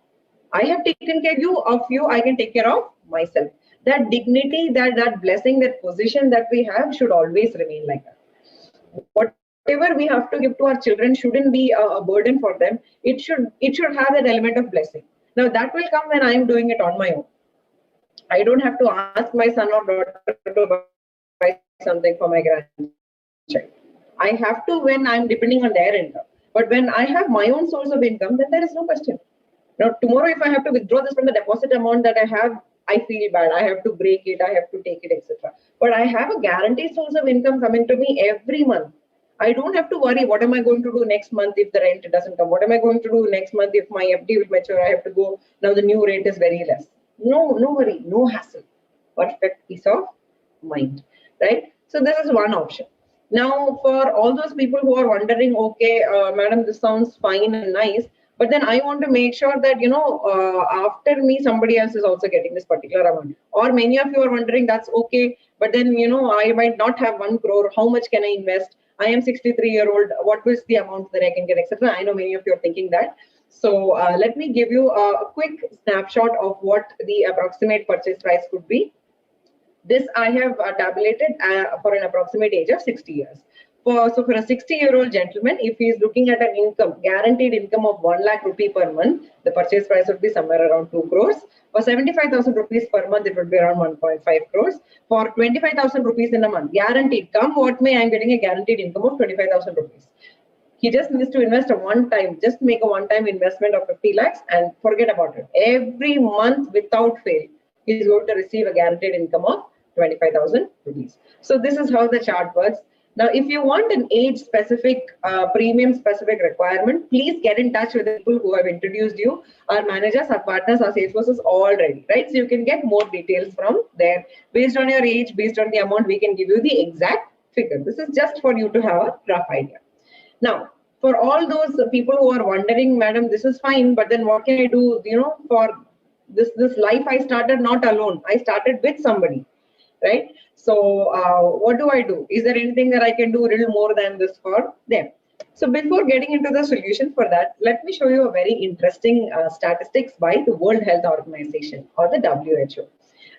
I have taken care of you, I can take care of myself. That dignity, that blessing, that position that we have should always remain like that. What whatever we have to give to our children shouldn't be a burden for them. It should have that element of blessing. Now that will come when I am doing it on my own. I don't have to ask my son or daughter to buy something for my grandchild. I have to when I'm depending on their income. But when I have my own source of income, then there is no question. Now, tomorrow, if I have to withdraw this from the deposit amount that I have, I feel bad. I have to break it, I have to take it, etc. But I have a guaranteed source of income coming to me every month. I don't have to worry what am I going to do next month if the rent doesn't come. What am I going to do next month if my FD will mature? I have to go. Now the new rate is very less. No worry, no hassle. Perfect peace of mind, right? So this is one option. Now, for all those people who are wondering, okay, madam, this sounds fine and nice, but then I want to make sure that, after me, somebody else is also getting this particular amount. Or many of you are wondering, that's okay, but then, I might not have 1 crore. How much can I invest? I am 63-year-old. What was the amount that I can get, etc. I know many of you are thinking that. So let me give you a quick snapshot of what the approximate purchase price could be. This I have tabulated for an approximate age of 60 years. So for a 60-year-old gentleman, if he is looking at an income, guaranteed income of 1 lakh rupee per month, the purchase price would be somewhere around 2 crores. For 75,000 rupees per month, it would be around 1.5 crores. For 25,000 rupees in a month, guaranteed, come what may, I am getting a guaranteed income of 25,000 rupees. He just needs to invest just make a one-time investment of 50 lakhs and forget about it. Every month without fail, he is going to receive a guaranteed income of 25,000 rupees. So this is how the chart works. Now, if you want an age-specific, premium-specific requirement, please get in touch with the people who have introduced you, our managers, our partners, our sales forces already, right? So you can get more details from there. Based on your age, based on the amount, we can give you the exact figure. This is just for you to have a rough idea. Now, for all those people who are wondering, madam, this is fine, but then what can I do, for this life I started not alone. I started with somebody, right? So what do I do? Is there anything that I can do a little more than this for them? So before getting into the solution for that, let me show you a very interesting statistics by the World Health Organization, or the WHO.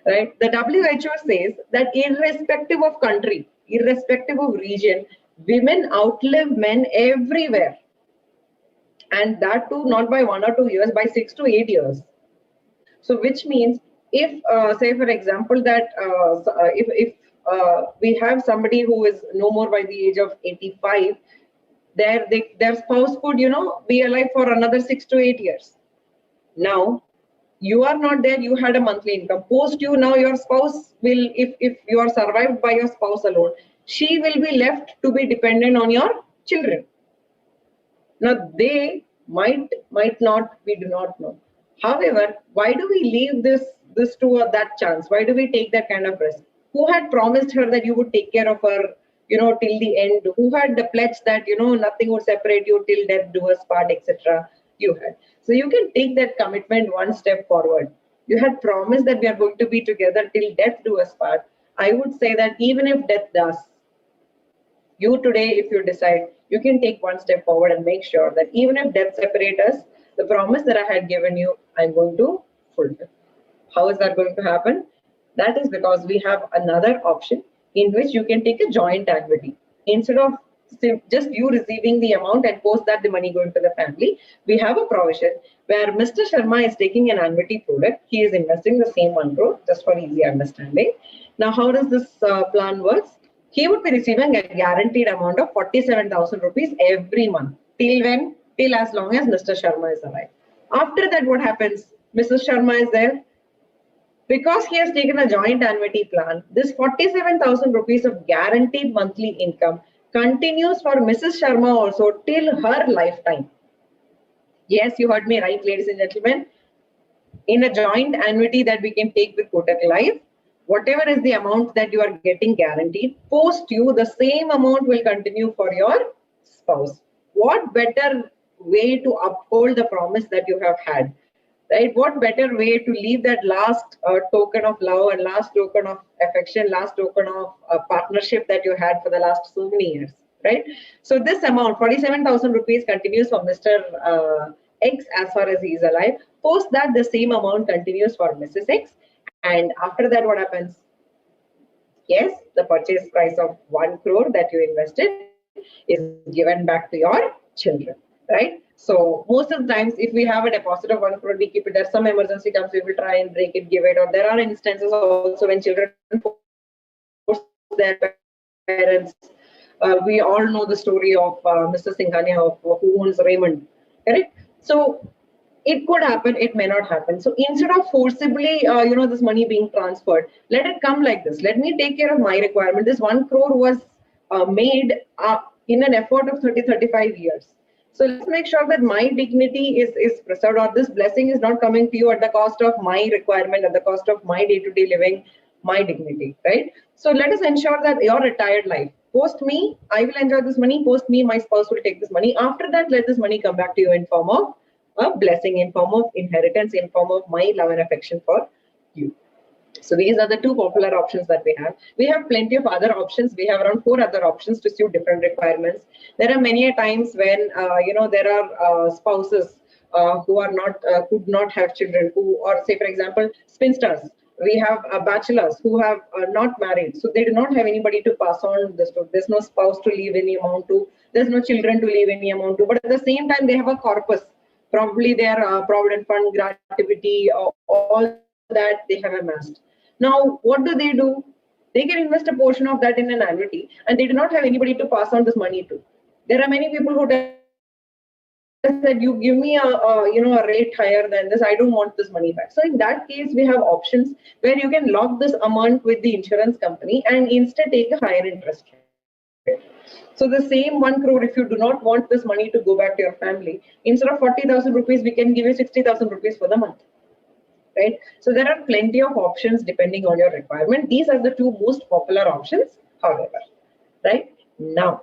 Right? The WHO says that irrespective of country, irrespective of region, women outlive men everywhere. And that too, not by 1 or 2 years, by 6 to 8 years. So which means if, say for example, that if we have somebody who is no more by the age of 85, their spouse could, be alive for another 6 to 8 years. Now, you are not there, you had a monthly income. Post you, now your spouse will, if you are survived by your spouse alone, she will be left to be dependent on your children. Now, they might not, we do not know. However, why do we leave this to that chance? Why do we take that kind of risk? Who had promised her that you would take care of her, till the end? Who had the pledge that, nothing would separate you till death do us part, etc.? You had. So you can take that commitment one step forward. You had promised that we are going to be together till death do us part. I would say that even if death does, you today, if you decide, you can take one step forward and make sure that even if death separates us, the promise that I had given you, I'm going to fulfill. How is that going to happen? That is because we have another option in which you can take a joint annuity. Instead of just you receiving the amount and post that the money going to the family, we have a provision where Mr. Sharma is taking an annuity product. He is investing the same 1 crore, just for easy understanding. Now, how does this plan works? He would be receiving a guaranteed amount of 47,000 rupees every month. Till when? Till as long as Mr. Sharma is alive. After that, what happens? Mrs. Sharma is there. Because he has taken a joint annuity plan, this 47,000 rupees of guaranteed monthly income continues for Mrs. Sharma also till her lifetime. Yes, you heard me right, ladies and gentlemen. In a joint annuity that we can take with Kotak Life, whatever is the amount that you are getting guaranteed, post you, the same amount will continue for your spouse. What better way to uphold the promise that you have had? Right? What better way to leave that last token of love and last token of affection, last token of partnership that you had for the last so many years, right? So this amount, 47,000 rupees, continues for Mr. X as far as he is alive. Post that, the same amount continues for Mrs. X. And after that, what happens? Yes, the purchase price of 1 crore that you invested is given back to your children, right? So most of the times, if we have a deposit of 1 crore, we keep it there. Some emergency comes, we will try and break it, give it. Or there are instances also when children force their parents. We all know the story of Mr. Singhania, who owns Raymond, correct? So it could happen, it may not happen. So instead of forcibly, this money being transferred, let it come like this. Let me take care of my requirement. This 1 crore was made in an effort of 30-35 years. So let's make sure that my dignity is preserved, or this blessing is not coming to you at the cost of my requirement, at the cost of my day-to-day living, my dignity, right? So let us ensure that your retired life, post me, I will enjoy this money. Post me, my spouse will take this money. After that, let this money come back to you in form of a blessing, in form of inheritance, in form of my love and affection for you. So these are the two popular options that we have. We have plenty of other options. We have around 4 other options to suit different requirements. There are many times when there are spouses who are not could not have children, who, or say for example, spinsters. We have bachelors who have not married, so they do not have anybody to pass on this to. There's no spouse to leave any amount to. There's no children to leave any amount to. But at the same time, they have a corpus. Probably their provident fund, gratuity, all that they have amassed. Now, what do? They can invest a portion of that in an annuity, and they do not have anybody to pass on this money to. There are many people who tell us that you give me a rate higher than this, I don't want this money back. So in that case, we have options where you can lock this amount with the insurance company and instead take a higher interest rate. So the same 1 crore, if you do not want this money to go back to your family, instead of 40,000 rupees, we can give you 60,000 rupees for the month. Right? So there are plenty of options depending on your requirement. These are the 2 most popular options, however. Right? Now,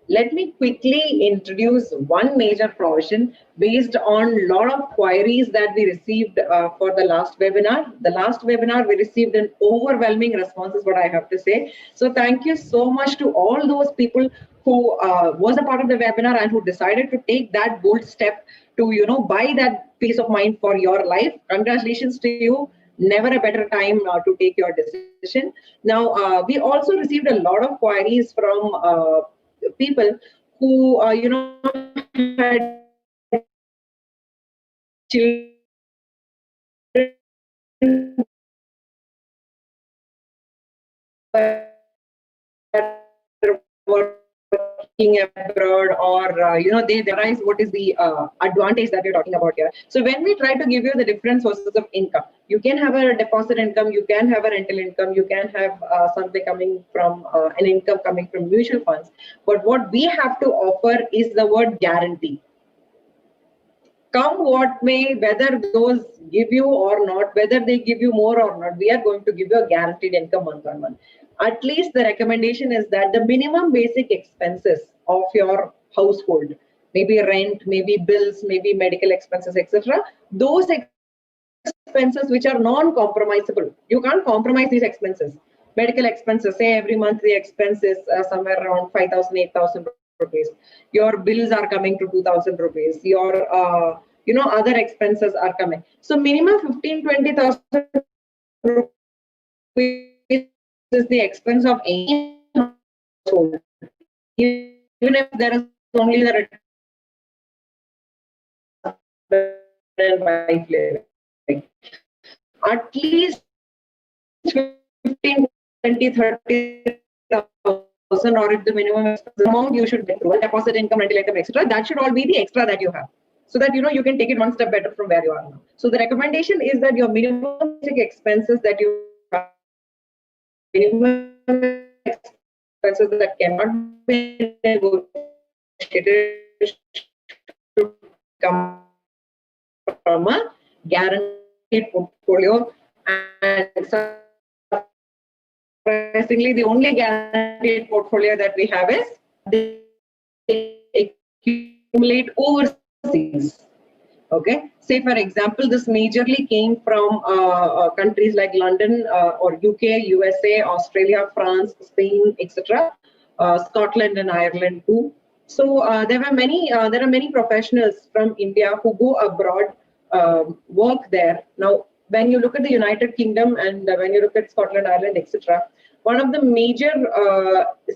let me quickly introduce one major provision based on a lot of queries that we received for the last webinar. The last webinar, we received an overwhelming response, is what I have to say. So thank you so much to all those people who was a part of the webinar and who decided to take that bold step to, buy that peace of mind for your life. Congratulations to you. Never a better time to take your decision. Now, we also received a lot of queries from people who, had children working abroad, or they realize what is the advantage that we're talking about here. So when we try to give you the different sources of income, you can have a deposit income, you can have a rental income, you can have something coming from an income coming from mutual funds. But what we have to offer is the word guarantee. Come what may, whether those give you or not, whether they give you more or not, we are going to give you a guaranteed income month on month. At least the recommendation is that the minimum basic expenses of your household, maybe rent, maybe bills, maybe medical expenses, etc., those expenses which are non-compromisable, you can't compromise these expenses. Medical expenses, say every month the expense is somewhere around 5,000, 8,000 rupees. Your bills are coming to 2,000 rupees. Your other expenses are coming. So minimum 15,000 to 20,000 rupees is the expense of any household. Even if there is only the husband and wife living, at least 15, 20, 30,000, or if the minimum amount you should get through deposit income, rental income, etc. That should all be the extra that you have, so that you can take it one step better from where you are now. So the recommendation is that your minimum expenses that you have, minimum expenses that cannot be negotiated, should come from a guaranteed portfolio. And surprisingly, the only guaranteed portfolio that we have is they accumulate overseas. Okay, say for example, this majorly came from countries like London or UK, USA, Australia, France, Spain, etc., Scotland and Ireland too. So there are many professionals from India who go abroad, work there. Now, when you look at the United Kingdom and when you look at Scotland, Ireland, etc., one of the major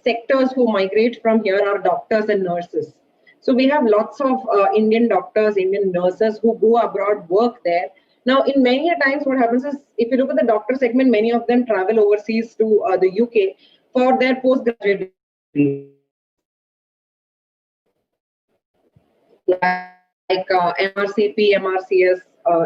sectors who migrate from here are doctors and nurses. So we have lots of Indian doctors, Indian nurses who go abroad, work there. Now, in many times, what happens is, if you look at the doctor segment, many of them travel overseas to the UK for their postgraduate degrees, like MRCP, MRCS,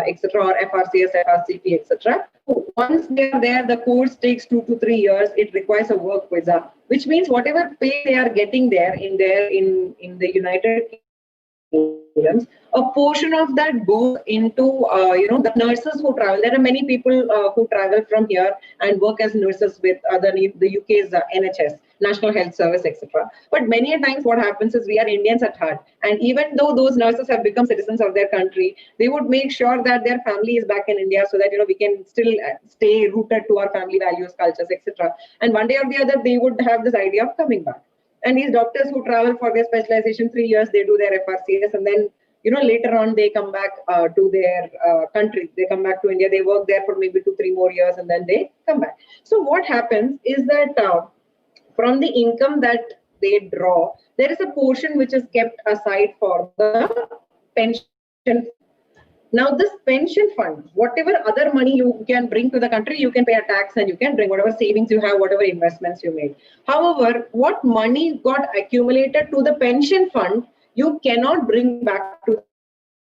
etc., or FRCS, FRCP, etc. Once they are there, the course takes 2 to 3 years. It requires a work visa, which means whatever pay they are getting there in the United Kingdom, a portion of that goes into the nurses who travel. There are many people who travel from here and work as nurses with the UK's NHS, National Health Service, etc. But many a times what happens is we are Indians at heart, and even though those nurses have become citizens of their country, they would make sure that their family is back in India so that we can still stay rooted to our family values, cultures, etc. And one day or the other, they would have this idea of coming back. And these doctors who travel for their specialization 3 years, they do their FRCS, and then later on they come back to their country. They come back to India. They work there for maybe 2-3 more years, and then they come back. So what happens is that from the income that they draw, there is a portion which is kept aside for the pension. Now, this pension fund, whatever other money you can bring to the country, you can pay a tax and you can bring whatever savings you have, whatever investments you made. However, what money got accumulated to the pension fund, you cannot bring back to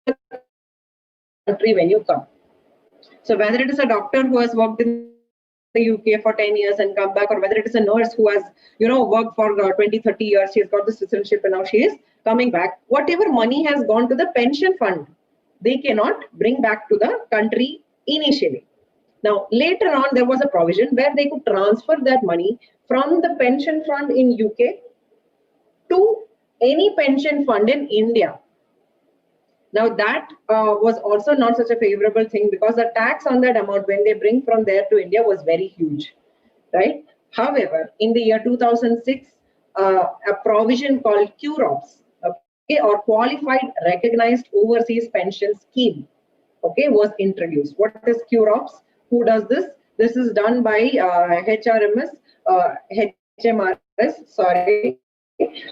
the country when you come. So whether it is a doctor who has worked in the UK for 10 years and come back, or whether it is a nurse who has worked for 20-30 years, she has got the citizenship and now she is coming back, whatever money has gone to the pension fund, they cannot bring back to the country initially. Now, later on, there was a provision where they could transfer that money from the pension fund in UK to any pension fund in India. Now, that was also not such a favorable thing, because the tax on that amount when they bring from there to India was very huge, right? However, in the year 2006, a provision called QROPS, or Qualified Recognized Overseas Pension Scheme, was introduced. What is QROPS? Who does this? This is done by HMRS, sorry,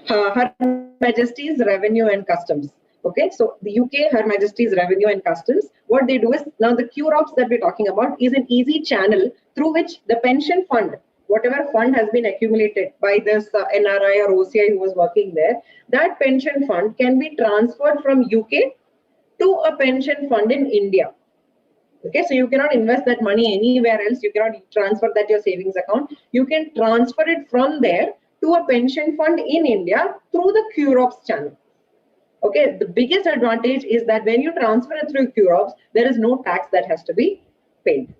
Her Majesty's Revenue and Customs. Okay, so the UK, Her Majesty's Revenue and Customs, what they do is, now the QROPS that we're talking about is an easy channel through which the pension fund, whatever fund has been accumulated by this NRI or OCI who was working there, that pension fund can be transferred from UK to a pension fund in India. Okay, so you cannot invest that money anywhere else. You cannot transfer that to your savings account. You can transfer it from there to a pension fund in India through the QROPS channel. Okay, the biggest advantage is that when you transfer it through QROPS, there is no tax that has to be paid.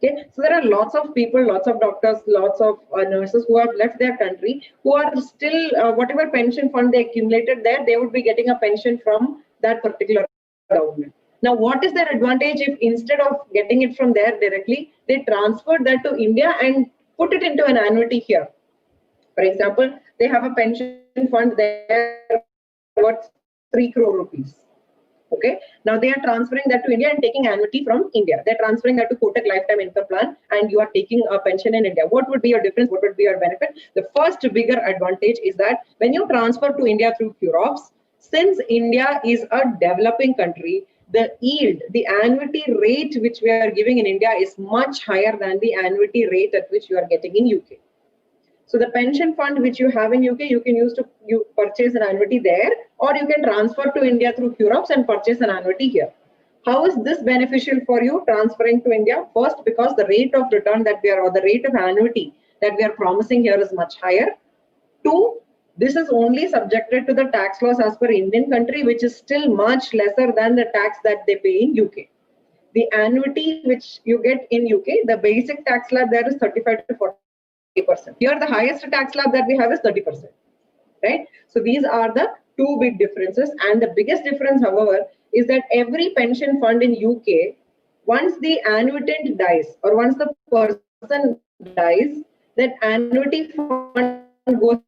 Okay, so there are lots of people, lots of doctors, lots of nurses who have left their country, who are still, whatever pension fund they accumulated there, they would be getting a pension from that particular government. Now, what is their advantage if instead of getting it from there directly, they transferred that to India and put it into an annuity here? For example, they have a pension fund there worth 3 crore rupees. Okay, now they are transferring that to India and taking annuity from India. They're transferring that to Kotak Lifetime Income Plan, and you are taking a pension in India. What would be your difference? What would be your benefit? The first bigger advantage is that when you transfer to India through QROPS, since India is a developing country, the yield, the annuity rate which we are giving in India is much higher than the annuity rate at which you are getting in UK. So the pension fund which you have in UK, you can use to purchase an annuity there, or you can transfer to India through QROPS and purchase an annuity here. How is this beneficial for you transferring to India? First, because the rate of return that we are, or the rate of annuity that we are promising here is much higher. Two, this is only subjected to the tax laws as per Indian country, which is still much lesser than the tax that they pay in UK. The annuity which you get in UK, the basic tax slab there is 35 to 40%. Here, the highest tax slab that we have is 30%. Right? So these are the two big differences. And the biggest difference, however, is that every pension fund in UK, once the annuitant dies or once the person dies, that annuity fund goes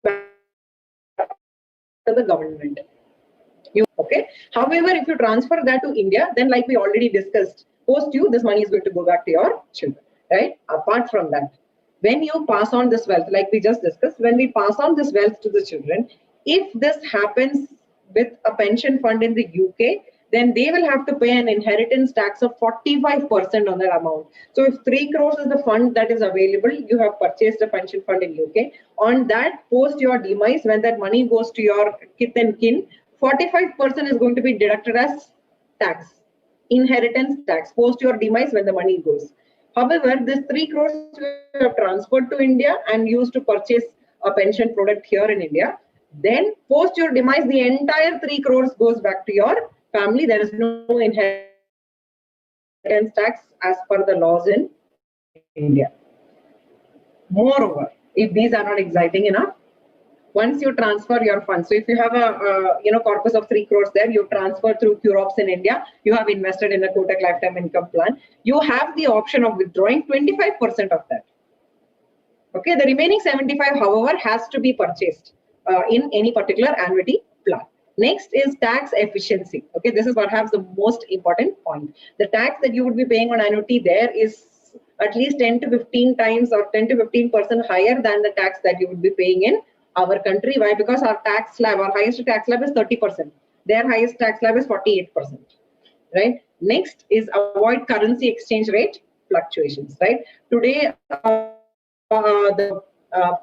back to the government. Okay. However, if you transfer that to India, then like we already discussed, Post you, this money is going to go back to your children, right? Apart from that, when you pass on this wealth, like we just discussed, when we pass on this wealth to the children, if this happens with a pension fund in the UK, then they will have to pay an inheritance tax of 45% on that amount. So if 3 crores is the fund that is available, you have purchased a pension fund in UK. On that, post your demise, when that money goes to your kith and kin, 45% is going to be deducted as tax, inheritance tax, post your demise when the money goes. However, this 3 crores you have transferred to India and used to purchase a pension product here in India. Then post your demise, the entire 3 crores goes back to your family. There is no inheritance tax as per the laws in India. Moreover, if these are not exciting enough, once you transfer your funds, so if you have a corpus of 3 crores there, you transfer through QROPS in India, you have invested in a Kotak lifetime income plan, you have the option of withdrawing 25% of that. Okay, the remaining 75, however, has to be purchased in any particular annuity plan. Next is tax efficiency. Okay, this is perhaps the most important point. The tax that you would be paying on annuity there is at least 10 to 15 times or 10 to 15% higher than the tax that you would be paying in our country. Why? Because our tax slab, our highest tax slab is 30%. Their highest tax slab is 48%. Right. Next is avoid currency exchange rate fluctuations. Right. Today, the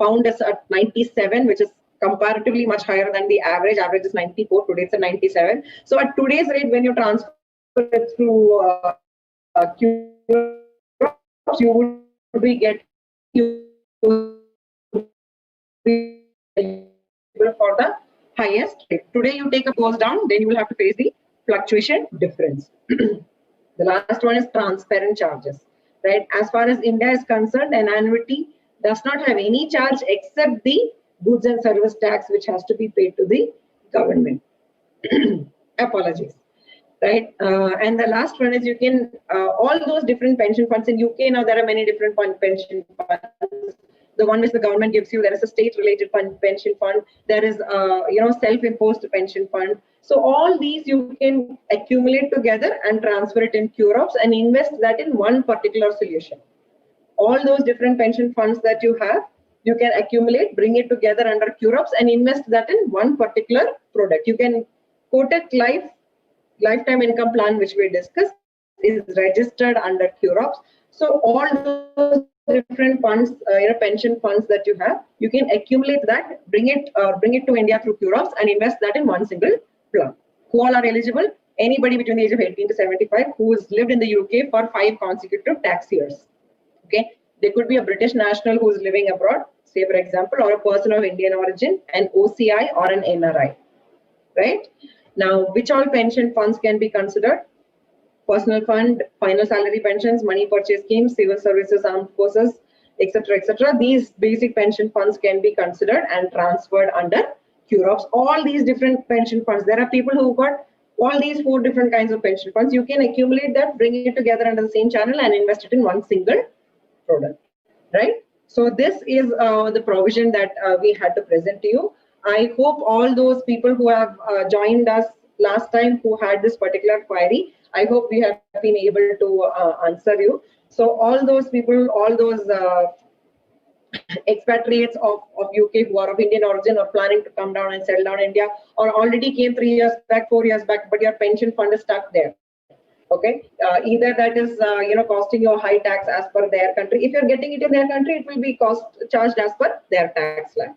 pound is at 97, which is comparatively much higher than the average. Average is 94. Today it's at 97. So at today's rate, when you transfer it through QROPS, you would be getting for the highest rate. Today you take a goes down, then you will have to face the fluctuation difference. The last one is transparent charges. Right? As far as India is concerned, an annuity does not have any charge except the goods and service tax, which has to be paid to the government. Apologies. Right? And the last one is you can, all those different pension funds in UK, now there are many different pension funds. The one which the government gives you, there is a state-related pension fund. There is, self-imposed pension fund. So all these you can accumulate together and transfer it in QROPS and invest that in one particular solution. All those different pension funds that you have, you can accumulate, bring it together under QROPS and invest that in one particular product. You can Kotak lifetime income plan, which we discussed, is registered under QROPS. So all those different funds, pension funds that you have, you can accumulate that, bring it to India through QROPS and invest that in one single plan. Who all are eligible? Anybody between the age of 18 to 75 who has lived in the UK for 5 consecutive tax years. Okay, they could be a British national who is living abroad, say for example, or a person of Indian origin, an OCI or an NRI. Right? Now, which all pension funds can be considered? Personal fund, final salary pensions, money purchase schemes, civil services, armed forces, etc., etc. These basic pension funds can be considered and transferred under QROPS. All these different pension funds. There are people who got all these 4 different kinds of pension funds. You can accumulate that, bring it together under the same channel, and invest it in one single product. Right? So this is the provision that we had to present to you. I hope all those people who have joined us last time who had this particular query, I hope we have been able to answer you. So all those people, all those expatriates of UK who are of Indian origin or planning to come down and settle down in India, or already came 3 years back, 4 years back, but your pension fund is stuck there. Okay, either that is costing you a high tax as per their country. If you're getting it in their country, it will be charged as per their tax slab.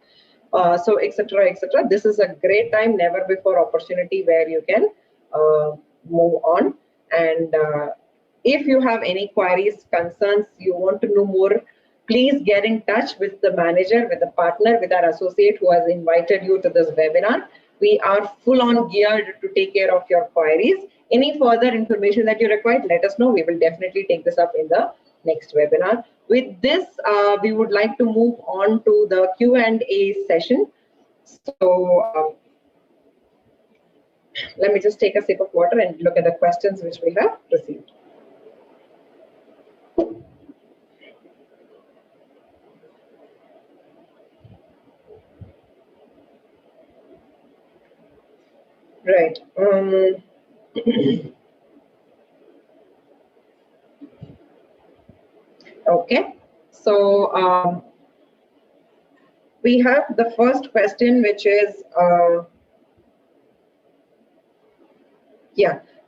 So etc., etc. This is a great time, never before opportunity where you can move on. And if you have any queries, concerns, you want to know more, please get in touch with the manager, with the partner, with our associate who has invited you to this webinar. We are full on geared to take care of your queries. Any further information that you require, let us know. We will definitely take this up in the next webinar. With this, we would like to move on to the Q&A session. So let me just take a sip of water and look at the questions which we have received. Right. Okay, so we have the first question, which is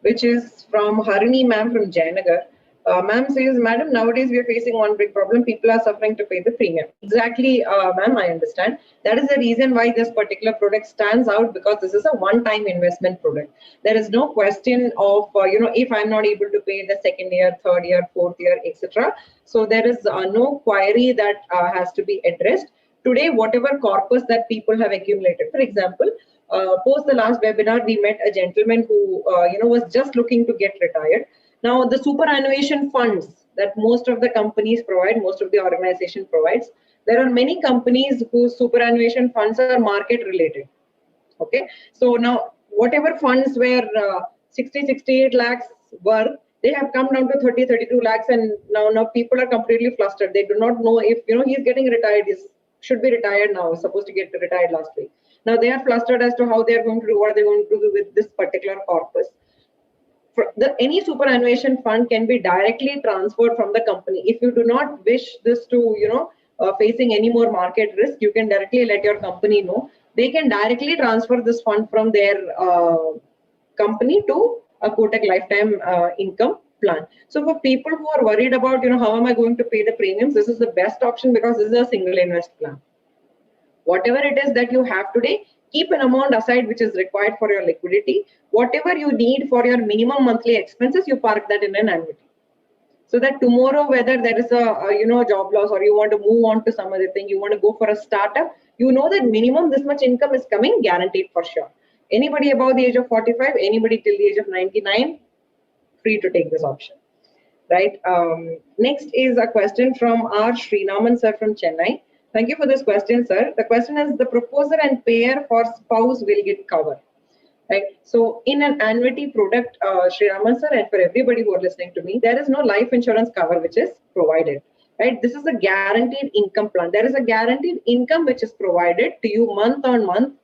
which is from Harini ma'am from Jayanagar. Ma'am says, Madam, nowadays we are facing one big problem. People are suffering to pay the premium. Exactly, ma'am, I understand. That is the reason why this particular product stands out, because this is a one-time investment product. There is no question of, if I'm not able to pay the second year, third year, fourth year, etc. So there is no query that has to be addressed. Today, whatever corpus that people have accumulated, for example, post the last webinar, we met a gentleman who, was just looking to get retired. Now, the superannuation funds that most of the companies provide, most of the organization provides, there are many companies whose superannuation funds are market related. Okay, so now whatever funds were 68 lakhs were, they have come down to 32 lakhs, and now people are completely flustered. They do not know if he's getting retired. He should be retired now. Supposed to get retired last week. Now they are flustered as to how they are going to do, what they're going to do with this particular corpus. Any superannuation fund can be directly transferred from the company. If you do not wish this to, facing any more market risk, you can directly let your company know. They can directly transfer this fund from their company to a Kotak lifetime income plan. So for people who are worried about, how am I going to pay the premiums, this is the best option, because this is a single invest plan. Whatever it is that you have today, keep an amount aside which is required for your liquidity. Whatever you need for your minimum monthly expenses, you park that in an annuity. So that tomorrow, whether there is a job loss, or you want to move on to some other thing, you want to go for a startup, you know that minimum this much income is coming, guaranteed for sure. Anybody above the age of 45, anybody till the age of 99, free to take this option. Right. Next is a question from R. Srinaman sir from Chennai. Thank you for this question, sir. The question is, the proposer and payer for spouse will get covered. Right. So in an annuity product, Sriraman sir, and for everybody who are listening to me, there is no life insurance cover which is provided. Right. This is a guaranteed income plan. There is a guaranteed income which is provided to you month on month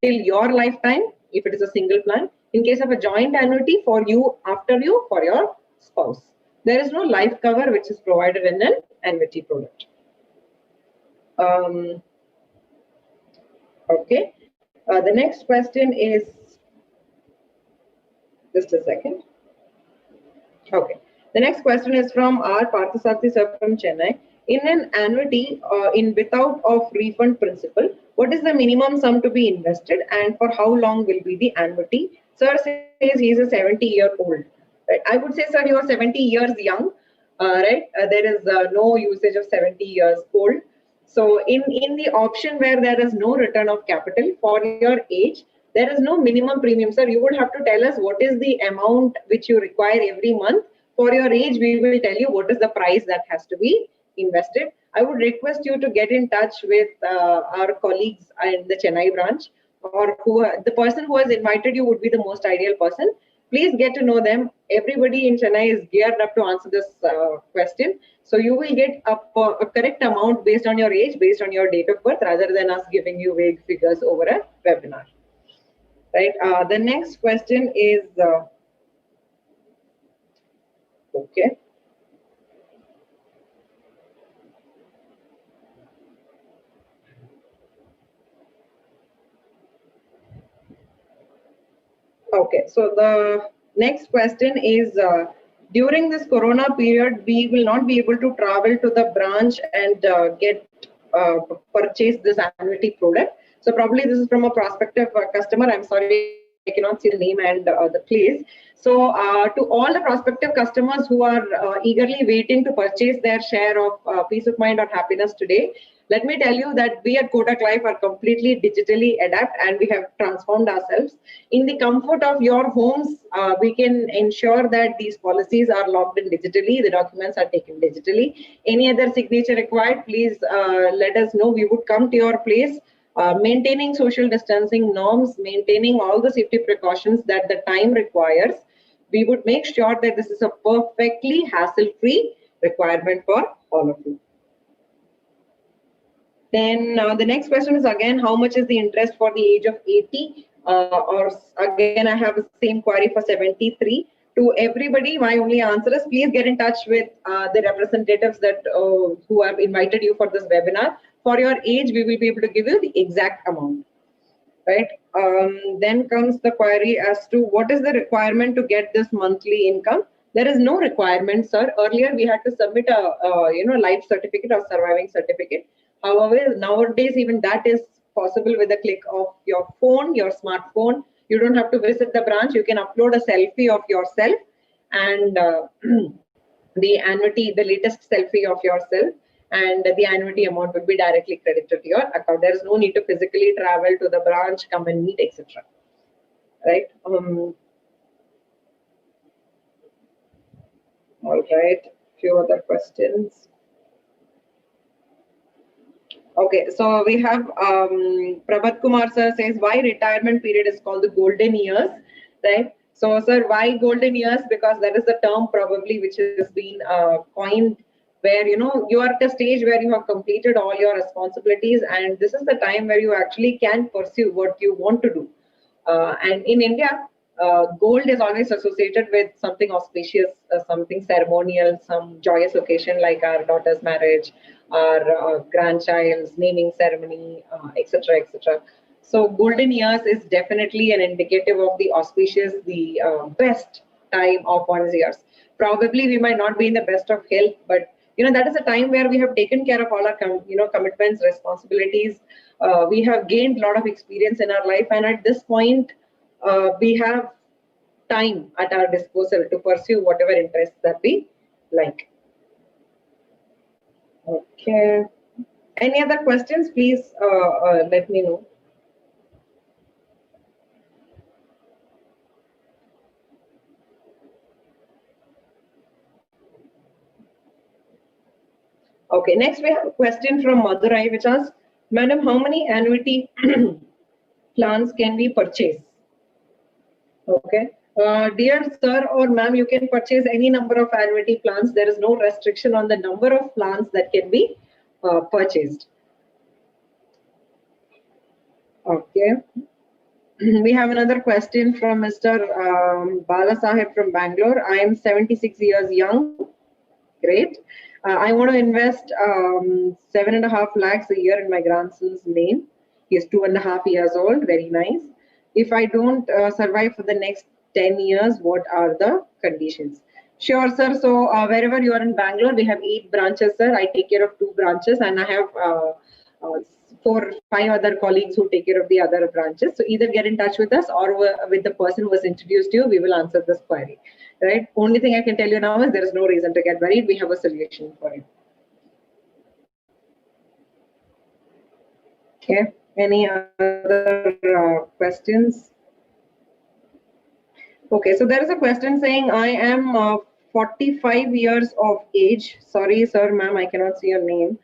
till your lifetime, if it is a single plan. In case of a joint annuity, for you, after you, for your spouse. There is no life cover which is provided in an annuity product. Okay. The next question is, just a second. Okay. The next question is from R. Parthasarthi sir from Chennai. In an annuity, without of refund principle, what is the minimum sum to be invested, and for how long will be the annuity? Sir says he is a 70-year-old. Right. I would say, sir, you are 70 years young. Right. There is no usage of 70 years old. So in the option where there is no return of capital for your age, there is no minimum premium, sir. You would have to tell us what is the amount which you require every month. For your age, we will tell you what is the price that has to be invested. I would request you to get in touch with our colleagues in the Chennai branch, or the person who has invited you would be the most ideal person. Please get to know them. Everybody in Chennai is geared up to answer this question. So you will get a correct amount based on your age, based on your date of birth, rather than us giving you vague figures over a webinar. Right. The next question is, okay. Okay, so the next question is, during this corona period, we will not be able to travel to the branch and purchase this annuity product. So probably this is from a prospective customer. I'm sorry, I cannot see the name and the place. So to all the prospective customers who are eagerly waiting to purchase their share of peace of mind or happiness today, let me tell you that we at Kotak Life are completely digitally adept, and we have transformed ourselves. In the comfort of your homes, we can ensure that these policies are logged in digitally, the documents are taken digitally. Any other signature required, please let us know. We would come to your place, maintaining social distancing norms, maintaining all the safety precautions that the time requires. We would make sure that this is a perfectly hassle-free requirement for all of you. Then the next question is again, how much is the interest for the age of 80? Or again, I have the same query for 73. To everybody, my only answer is please get in touch with the representatives that who have invited you for this webinar. For your age, we will be able to give you the exact amount. Right. Then comes the query as to what is the requirement to get this monthly income. There is no requirement, sir. Earlier we had to submit a life certificate or surviving certificate. However, nowadays even that is possible with a click of your phone, your smartphone. You don't have to visit the branch. You can upload a selfie of yourself and the annuity, the latest selfie of yourself, and the annuity amount will be directly credited to your account. There is no need to physically travel to the branch, come and meet, etc. Right? All right. Few other questions. Okay, so we have Prabhat Kumar sir says why retirement period is called the golden years, right? So sir, why golden years? Because that is the term probably which has been coined, where you are at a stage where you have completed all your responsibilities, and this is the time where you actually can pursue what you want to do. And in India, gold is always associated with something auspicious, something ceremonial, some joyous occasion like our daughter's marriage, our grandchild's naming ceremony, etc., etc. So golden years is definitely an indicative of the auspicious, the best time of one's years. Probably we might not be in the best of health, but that is a time where we have taken care of all our commitments, responsibilities. We have gained a lot of experience in our life, and at this point we have time at our disposal to pursue whatever interests that we like. Okay. Any other questions? Please let me know. Okay, next we have a question from Madurai, which asks, Madam, how many annuity plans can we purchase? Okay. Dear sir or ma'am, you can purchase any number of annuity plans. There is no restriction on the number of plans that can be purchased. Okay. We have another question from Mr. Bala Sahib from Bangalore. I am 76 years young. Great. I want to invest 7.5 lakhs a year in my grandson's name. He is 2.5 years old. Very nice. If I don't survive for the next 10 years, what are the conditions? Sure, sir. So wherever you are in Bangalore, we have 8 branches, sir. I take care of 2 branches, and I have 4-5 other colleagues who take care of the other branches. So either get in touch with us or with the person who was introduced to you. We will answer this query. Right? Only thing I can tell you now is there is no reason to get worried. We have a solution for it. Okay. Any other questions? Okay, so there is a question saying, I am 45 years of age. Sorry, sir, ma'am, I cannot see your name.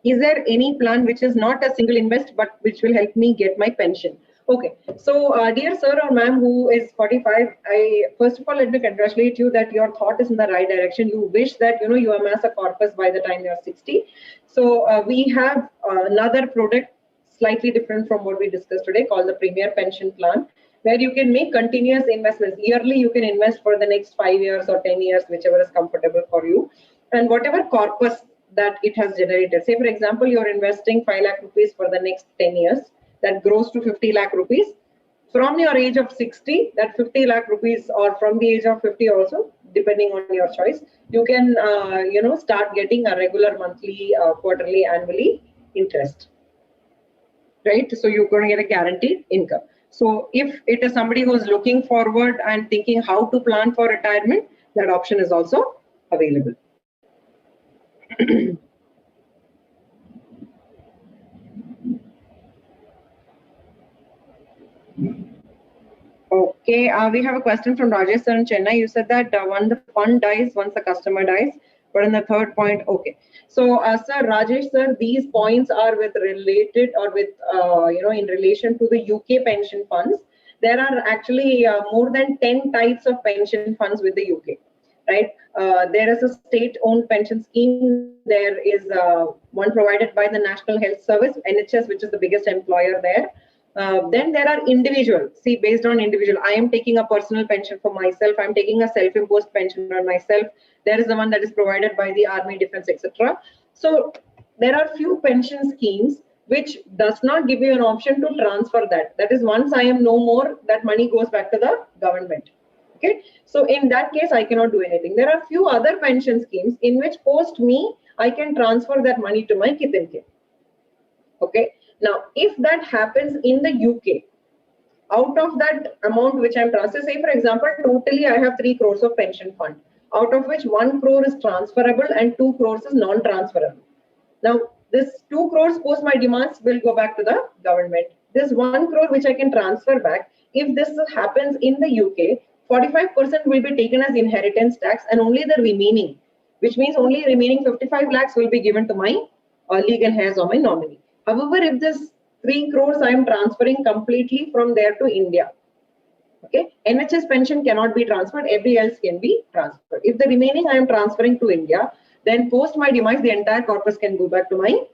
Is there any plan which is not a single invest, but which will help me get my pension? Okay, so dear sir or ma'am who is 45, I first of all let me congratulate you that your thought is in the right direction. You wish that you amass a corpus by the time you are 60. So we have another product slightly different from what we discussed today called the Premier Pension Plan, where you can make continuous investments. Yearly, you can invest for the next 5 years or 10 years, whichever is comfortable for you. And whatever corpus that it has generated, say for example, you're investing 5 lakh rupees for the next 10 years, that grows to 50 lakh rupees. From your age of 60, that 50 lakh rupees, or from the age of 50 also, depending on your choice, you can, start getting a regular monthly, quarterly, annually interest. Right? So you're going to get a guaranteed income. So if it is somebody who is looking forward and thinking how to plan for retirement, that option is also available. Okay, we have a question from Rajesh sir in Chennai. You said that when the fund dies, once the customer dies, but in the third point, okay. So, sir, Rajesh sir, these points are with related or with, in relation to the UK pension funds. There are actually more than 10 types of pension funds with the UK, right? There is a state-owned pension scheme. There is one provided by the National Health Service, NHS, which is the biggest employer there. Then there are individual. See, based on individual, I am taking a personal pension for myself. I'm taking a self-imposed pension on myself. There is the one that is provided by the army, defense, etc. So there are few pension schemes which does not give you an option to transfer that. That is, once I am no more, that money goes back to the government. Okay. So in that case, I cannot do anything. There are few other pension schemes in which post me, I can transfer that money to my kith and kin. Okay. Now, if that happens in the UK, out of that amount which I'm transferring, say for example, totally I have 3 crores of pension fund, out of which 1 crore is transferable and 2 crores is non-transferable. Now, this 2 crores post my demands will go back to the government. This 1 crore which I can transfer back, if this happens in the UK, 45% will be taken as inheritance tax and only the remaining, which means only remaining 55 lakhs will be given to my legal heirs or my nominee. However, if this 3 crores I am transferring completely from there to India, okay, NHS pension cannot be transferred, every else can be transferred. If the remaining I am transferring to India, then post my demise, the entire corpus can go back to my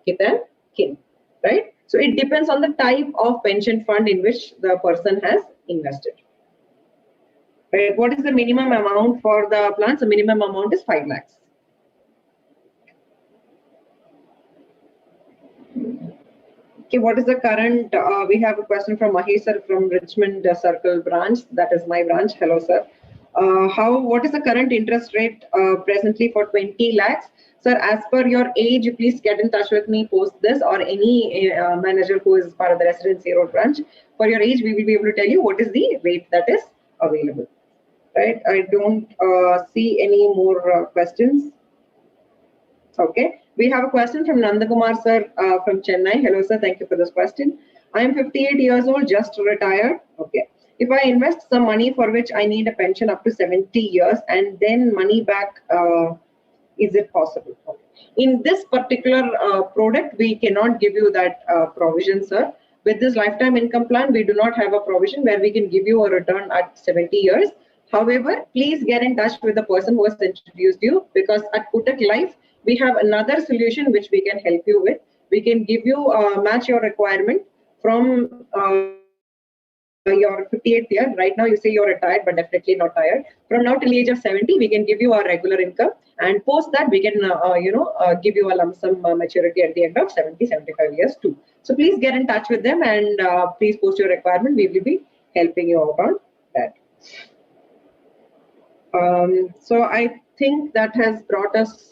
kith and kin, right? So it depends on the type of pension fund in which the person has invested. Right? What is the minimum amount for the plans? The minimum amount is 5 lakhs. Okay, what is the current? We have a question from Mahesh sir from Richmond Circle branch. That is my branch. Hello, sir. What is the current interest rate presently for 20 lakhs? Sir, as per your age, please get in touch with me post this or any manager who is part of the Residency Road branch. For your age, we will be able to tell you what is the rate that is available. Right? I don't see any more questions. Okay. We have a question from Nandakumar sir from Chennai. Hello, sir. Thank you for this question. I am 58 years old, just retired. Okay. If I invest some money for which I need a pension up to 70 years and then money back, is it possible? Okay. In this particular product, we cannot give you that provision, sir. With this lifetime income plan, we do not have a provision where we can give you a return at 70 years. However, please get in touch with the person who has introduced you, because at Kotak Life, we have another solution which we can help you with. We can give you match your requirement from your 58th year. Right now you say you're retired, but definitely not tired. From now till the age of 70, we can give you our regular income, and post that we can give you a lump sum maturity at the end of 70-75 years too. So please get in touch with them and please post your requirement. We will be helping you out on that. So I think that has brought us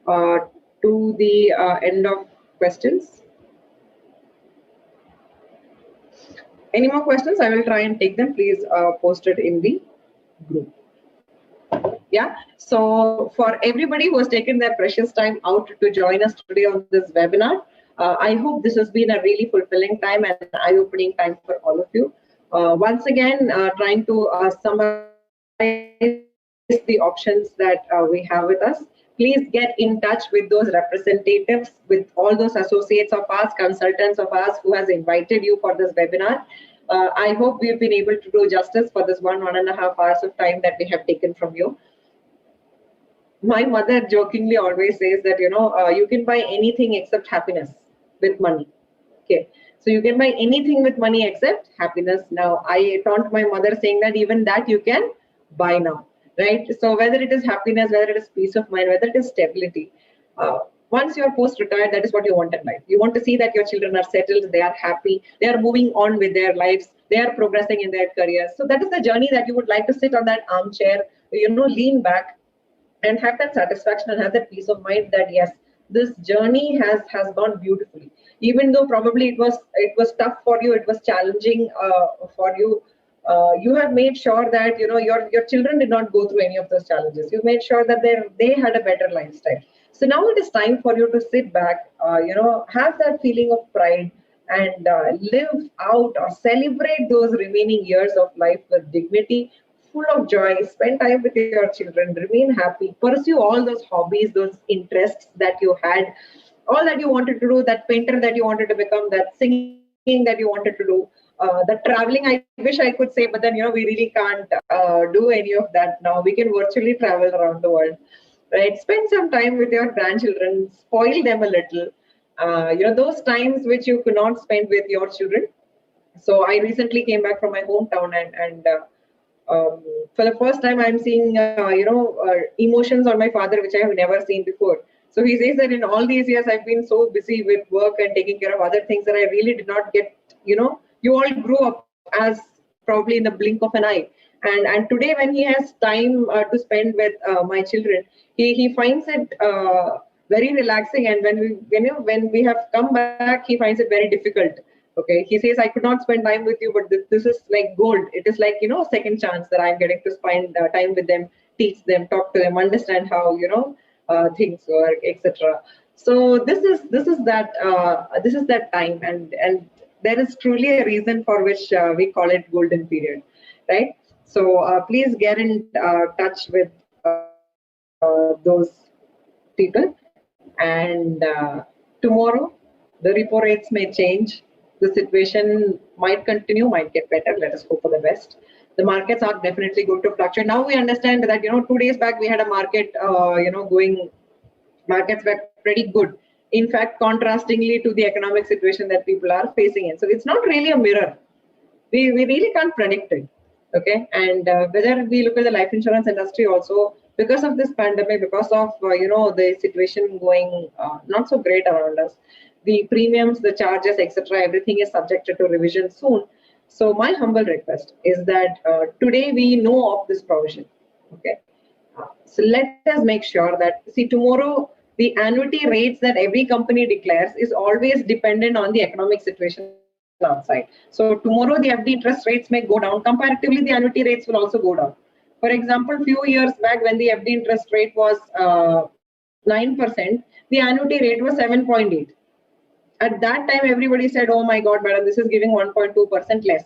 to the end of questions. Any more questions? I will try and take them. Please post it in the group. Yeah. So for everybody who has taken their precious time out to join us today on this webinar, I hope this has been a really fulfilling time and eye-opening time for all of you. Once again, trying to summarize the options that we have with us. Please get in touch with those representatives, with all those associates of us, consultants of us who has invited you for this webinar. I hope we've been able to do justice for this 1.5 hours of time that we have taken from you. My mother jokingly always says that, you can buy anything except happiness with money. Okay. So you can buy anything with money except happiness. Now, I taunt my mother saying that even that you can buy now. Right. So whether it is happiness, whether it is peace of mind, whether it is stability, once you are post-retired, that is what you want in life. You want to see that your children are settled, they are happy, they are moving on with their lives, they are progressing in their careers. So that is the journey that you would like to sit on that armchair, lean back and have that satisfaction and have that peace of mind that yes, this journey has gone beautifully. Even though probably it was tough for you, it was challenging for you. You have made sure that your children did not go through any of those challenges. You made sure that they had a better lifestyle. So now it is time for you to sit back, have that feeling of pride and live out or celebrate those remaining years of life with dignity, full of joy. Spend time with your children, remain happy, pursue all those hobbies, those interests that you had, all that you wanted to do, that painter that you wanted to become, that singing that you wanted to do. The traveling, I wish I could say, but then, we really can't do any of that now. We can virtually travel around the world, right? Spend some time with your grandchildren, spoil them a little, those times which you could not spend with your children. So I recently came back from my hometown, and for the first time I'm seeing emotions on my father which I have never seen before. So he says that in all these years I've been so busy with work and taking care of other things that I really did not get, you all grew up as probably in the blink of an eye. And today when he has time to spend with my children, he finds it very relaxing. And when we have come back, he finds it very difficult. Okay, he says, I could not spend time with you, but this is like gold. It is like, second chance that I'm getting to spend time with them, teach them, talk to them, understand how, things work, etc. So this is that time, and there is truly a reason for which we call it golden period, right? So please get in touch with those people. And tomorrow, the repo rates may change. The situation might continue, might get better. Let us hope for the best. The markets are definitely going to fluctuate. Now we understand that 2 days back we had a market, going. Markets were pretty good. In fact, contrastingly to the economic situation that people are facing in. So it's not really a mirror. We really can't predict it. Okay, and whether we look at the life insurance industry also, because of this pandemic, because of the situation going not so great around us, the premiums, the charges, etc., everything is subjected to revision soon. So my humble request is that today we know of this provision. Okay, so let us make sure that, see, tomorrow the annuity rates that every company declares is always dependent on the economic situation outside. So tomorrow the FD interest rates may go down. Comparatively, the annuity rates will also go down. For example, few years back when the FD interest rate was 9%, the annuity rate was 7.8. At that time, everybody said, "Oh my God, madam, this is giving 1.2% less."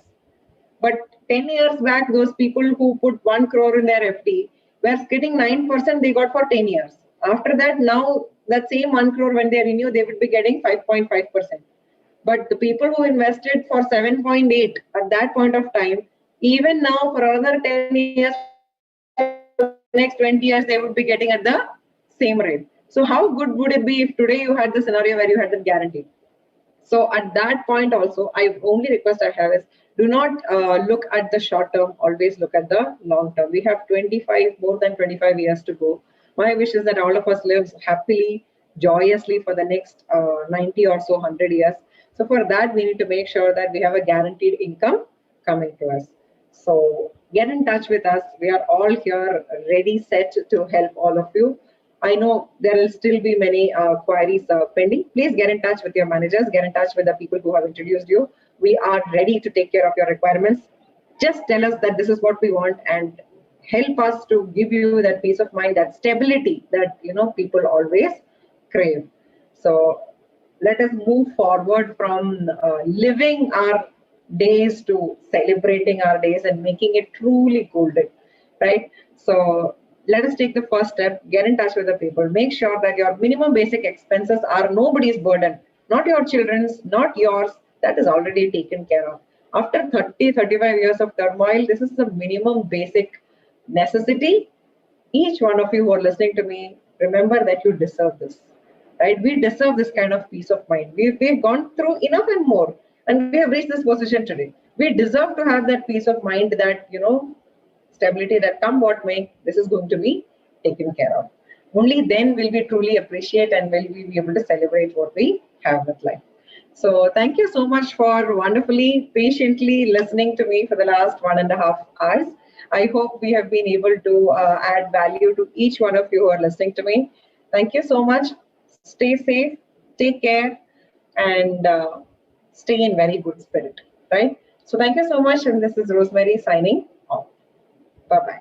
But 10 years back, those people who put 1 crore in their FD were getting 9% they got for 10 years. After that, now that same 1 crore, when they renew, they would be getting 5.5%. But the people who invested for 7.8 at that point of time, even now for another 10 years, next 20 years, they would be getting at the same rate. So how good would it be if today you had the scenario where you had the guarantee? So at that point also, I only request I have is, do not look at the short term, always look at the long term. We have more than 25 years to go. My wish is that all of us live happily, joyously for the next 90 or so 100 years. So for that, we need to make sure that we have a guaranteed income coming to us. So get in touch with us. We are all here, ready, set to help all of you. I know there will still be many queries pending. Please get in touch with your managers, get in touch with the people who have introduced you. We are ready to take care of your requirements. Just tell us that this is what we want and help us to give you that peace of mind, that stability that people always crave. So let us move forward from living our days to celebrating our days and making it truly golden, right? So let us take the first step, get in touch with the people, make sure that your minimum basic expenses are nobody's burden, not your children's, not yours, that is already taken care of. After 30-35 years of turmoil, this is the minimum basic necessity. Each one of you who are listening to me, remember that you deserve this, right? We deserve this kind of peace of mind. We've gone through enough and more, and we have reached this position today. We deserve to have that peace of mind, that stability, that come what may, this is going to be taken care of. Only then will we truly appreciate and will we be able to celebrate what we have with life. So thank you so much for wonderfully, patiently listening to me for the last 1.5 hours. I hope we have been able to add value to each one of you who are listening to me. Thank you so much. Stay safe, take care, and stay in very good spirit, right? So thank you so much, and this is Rosemary signing off. Bye-bye.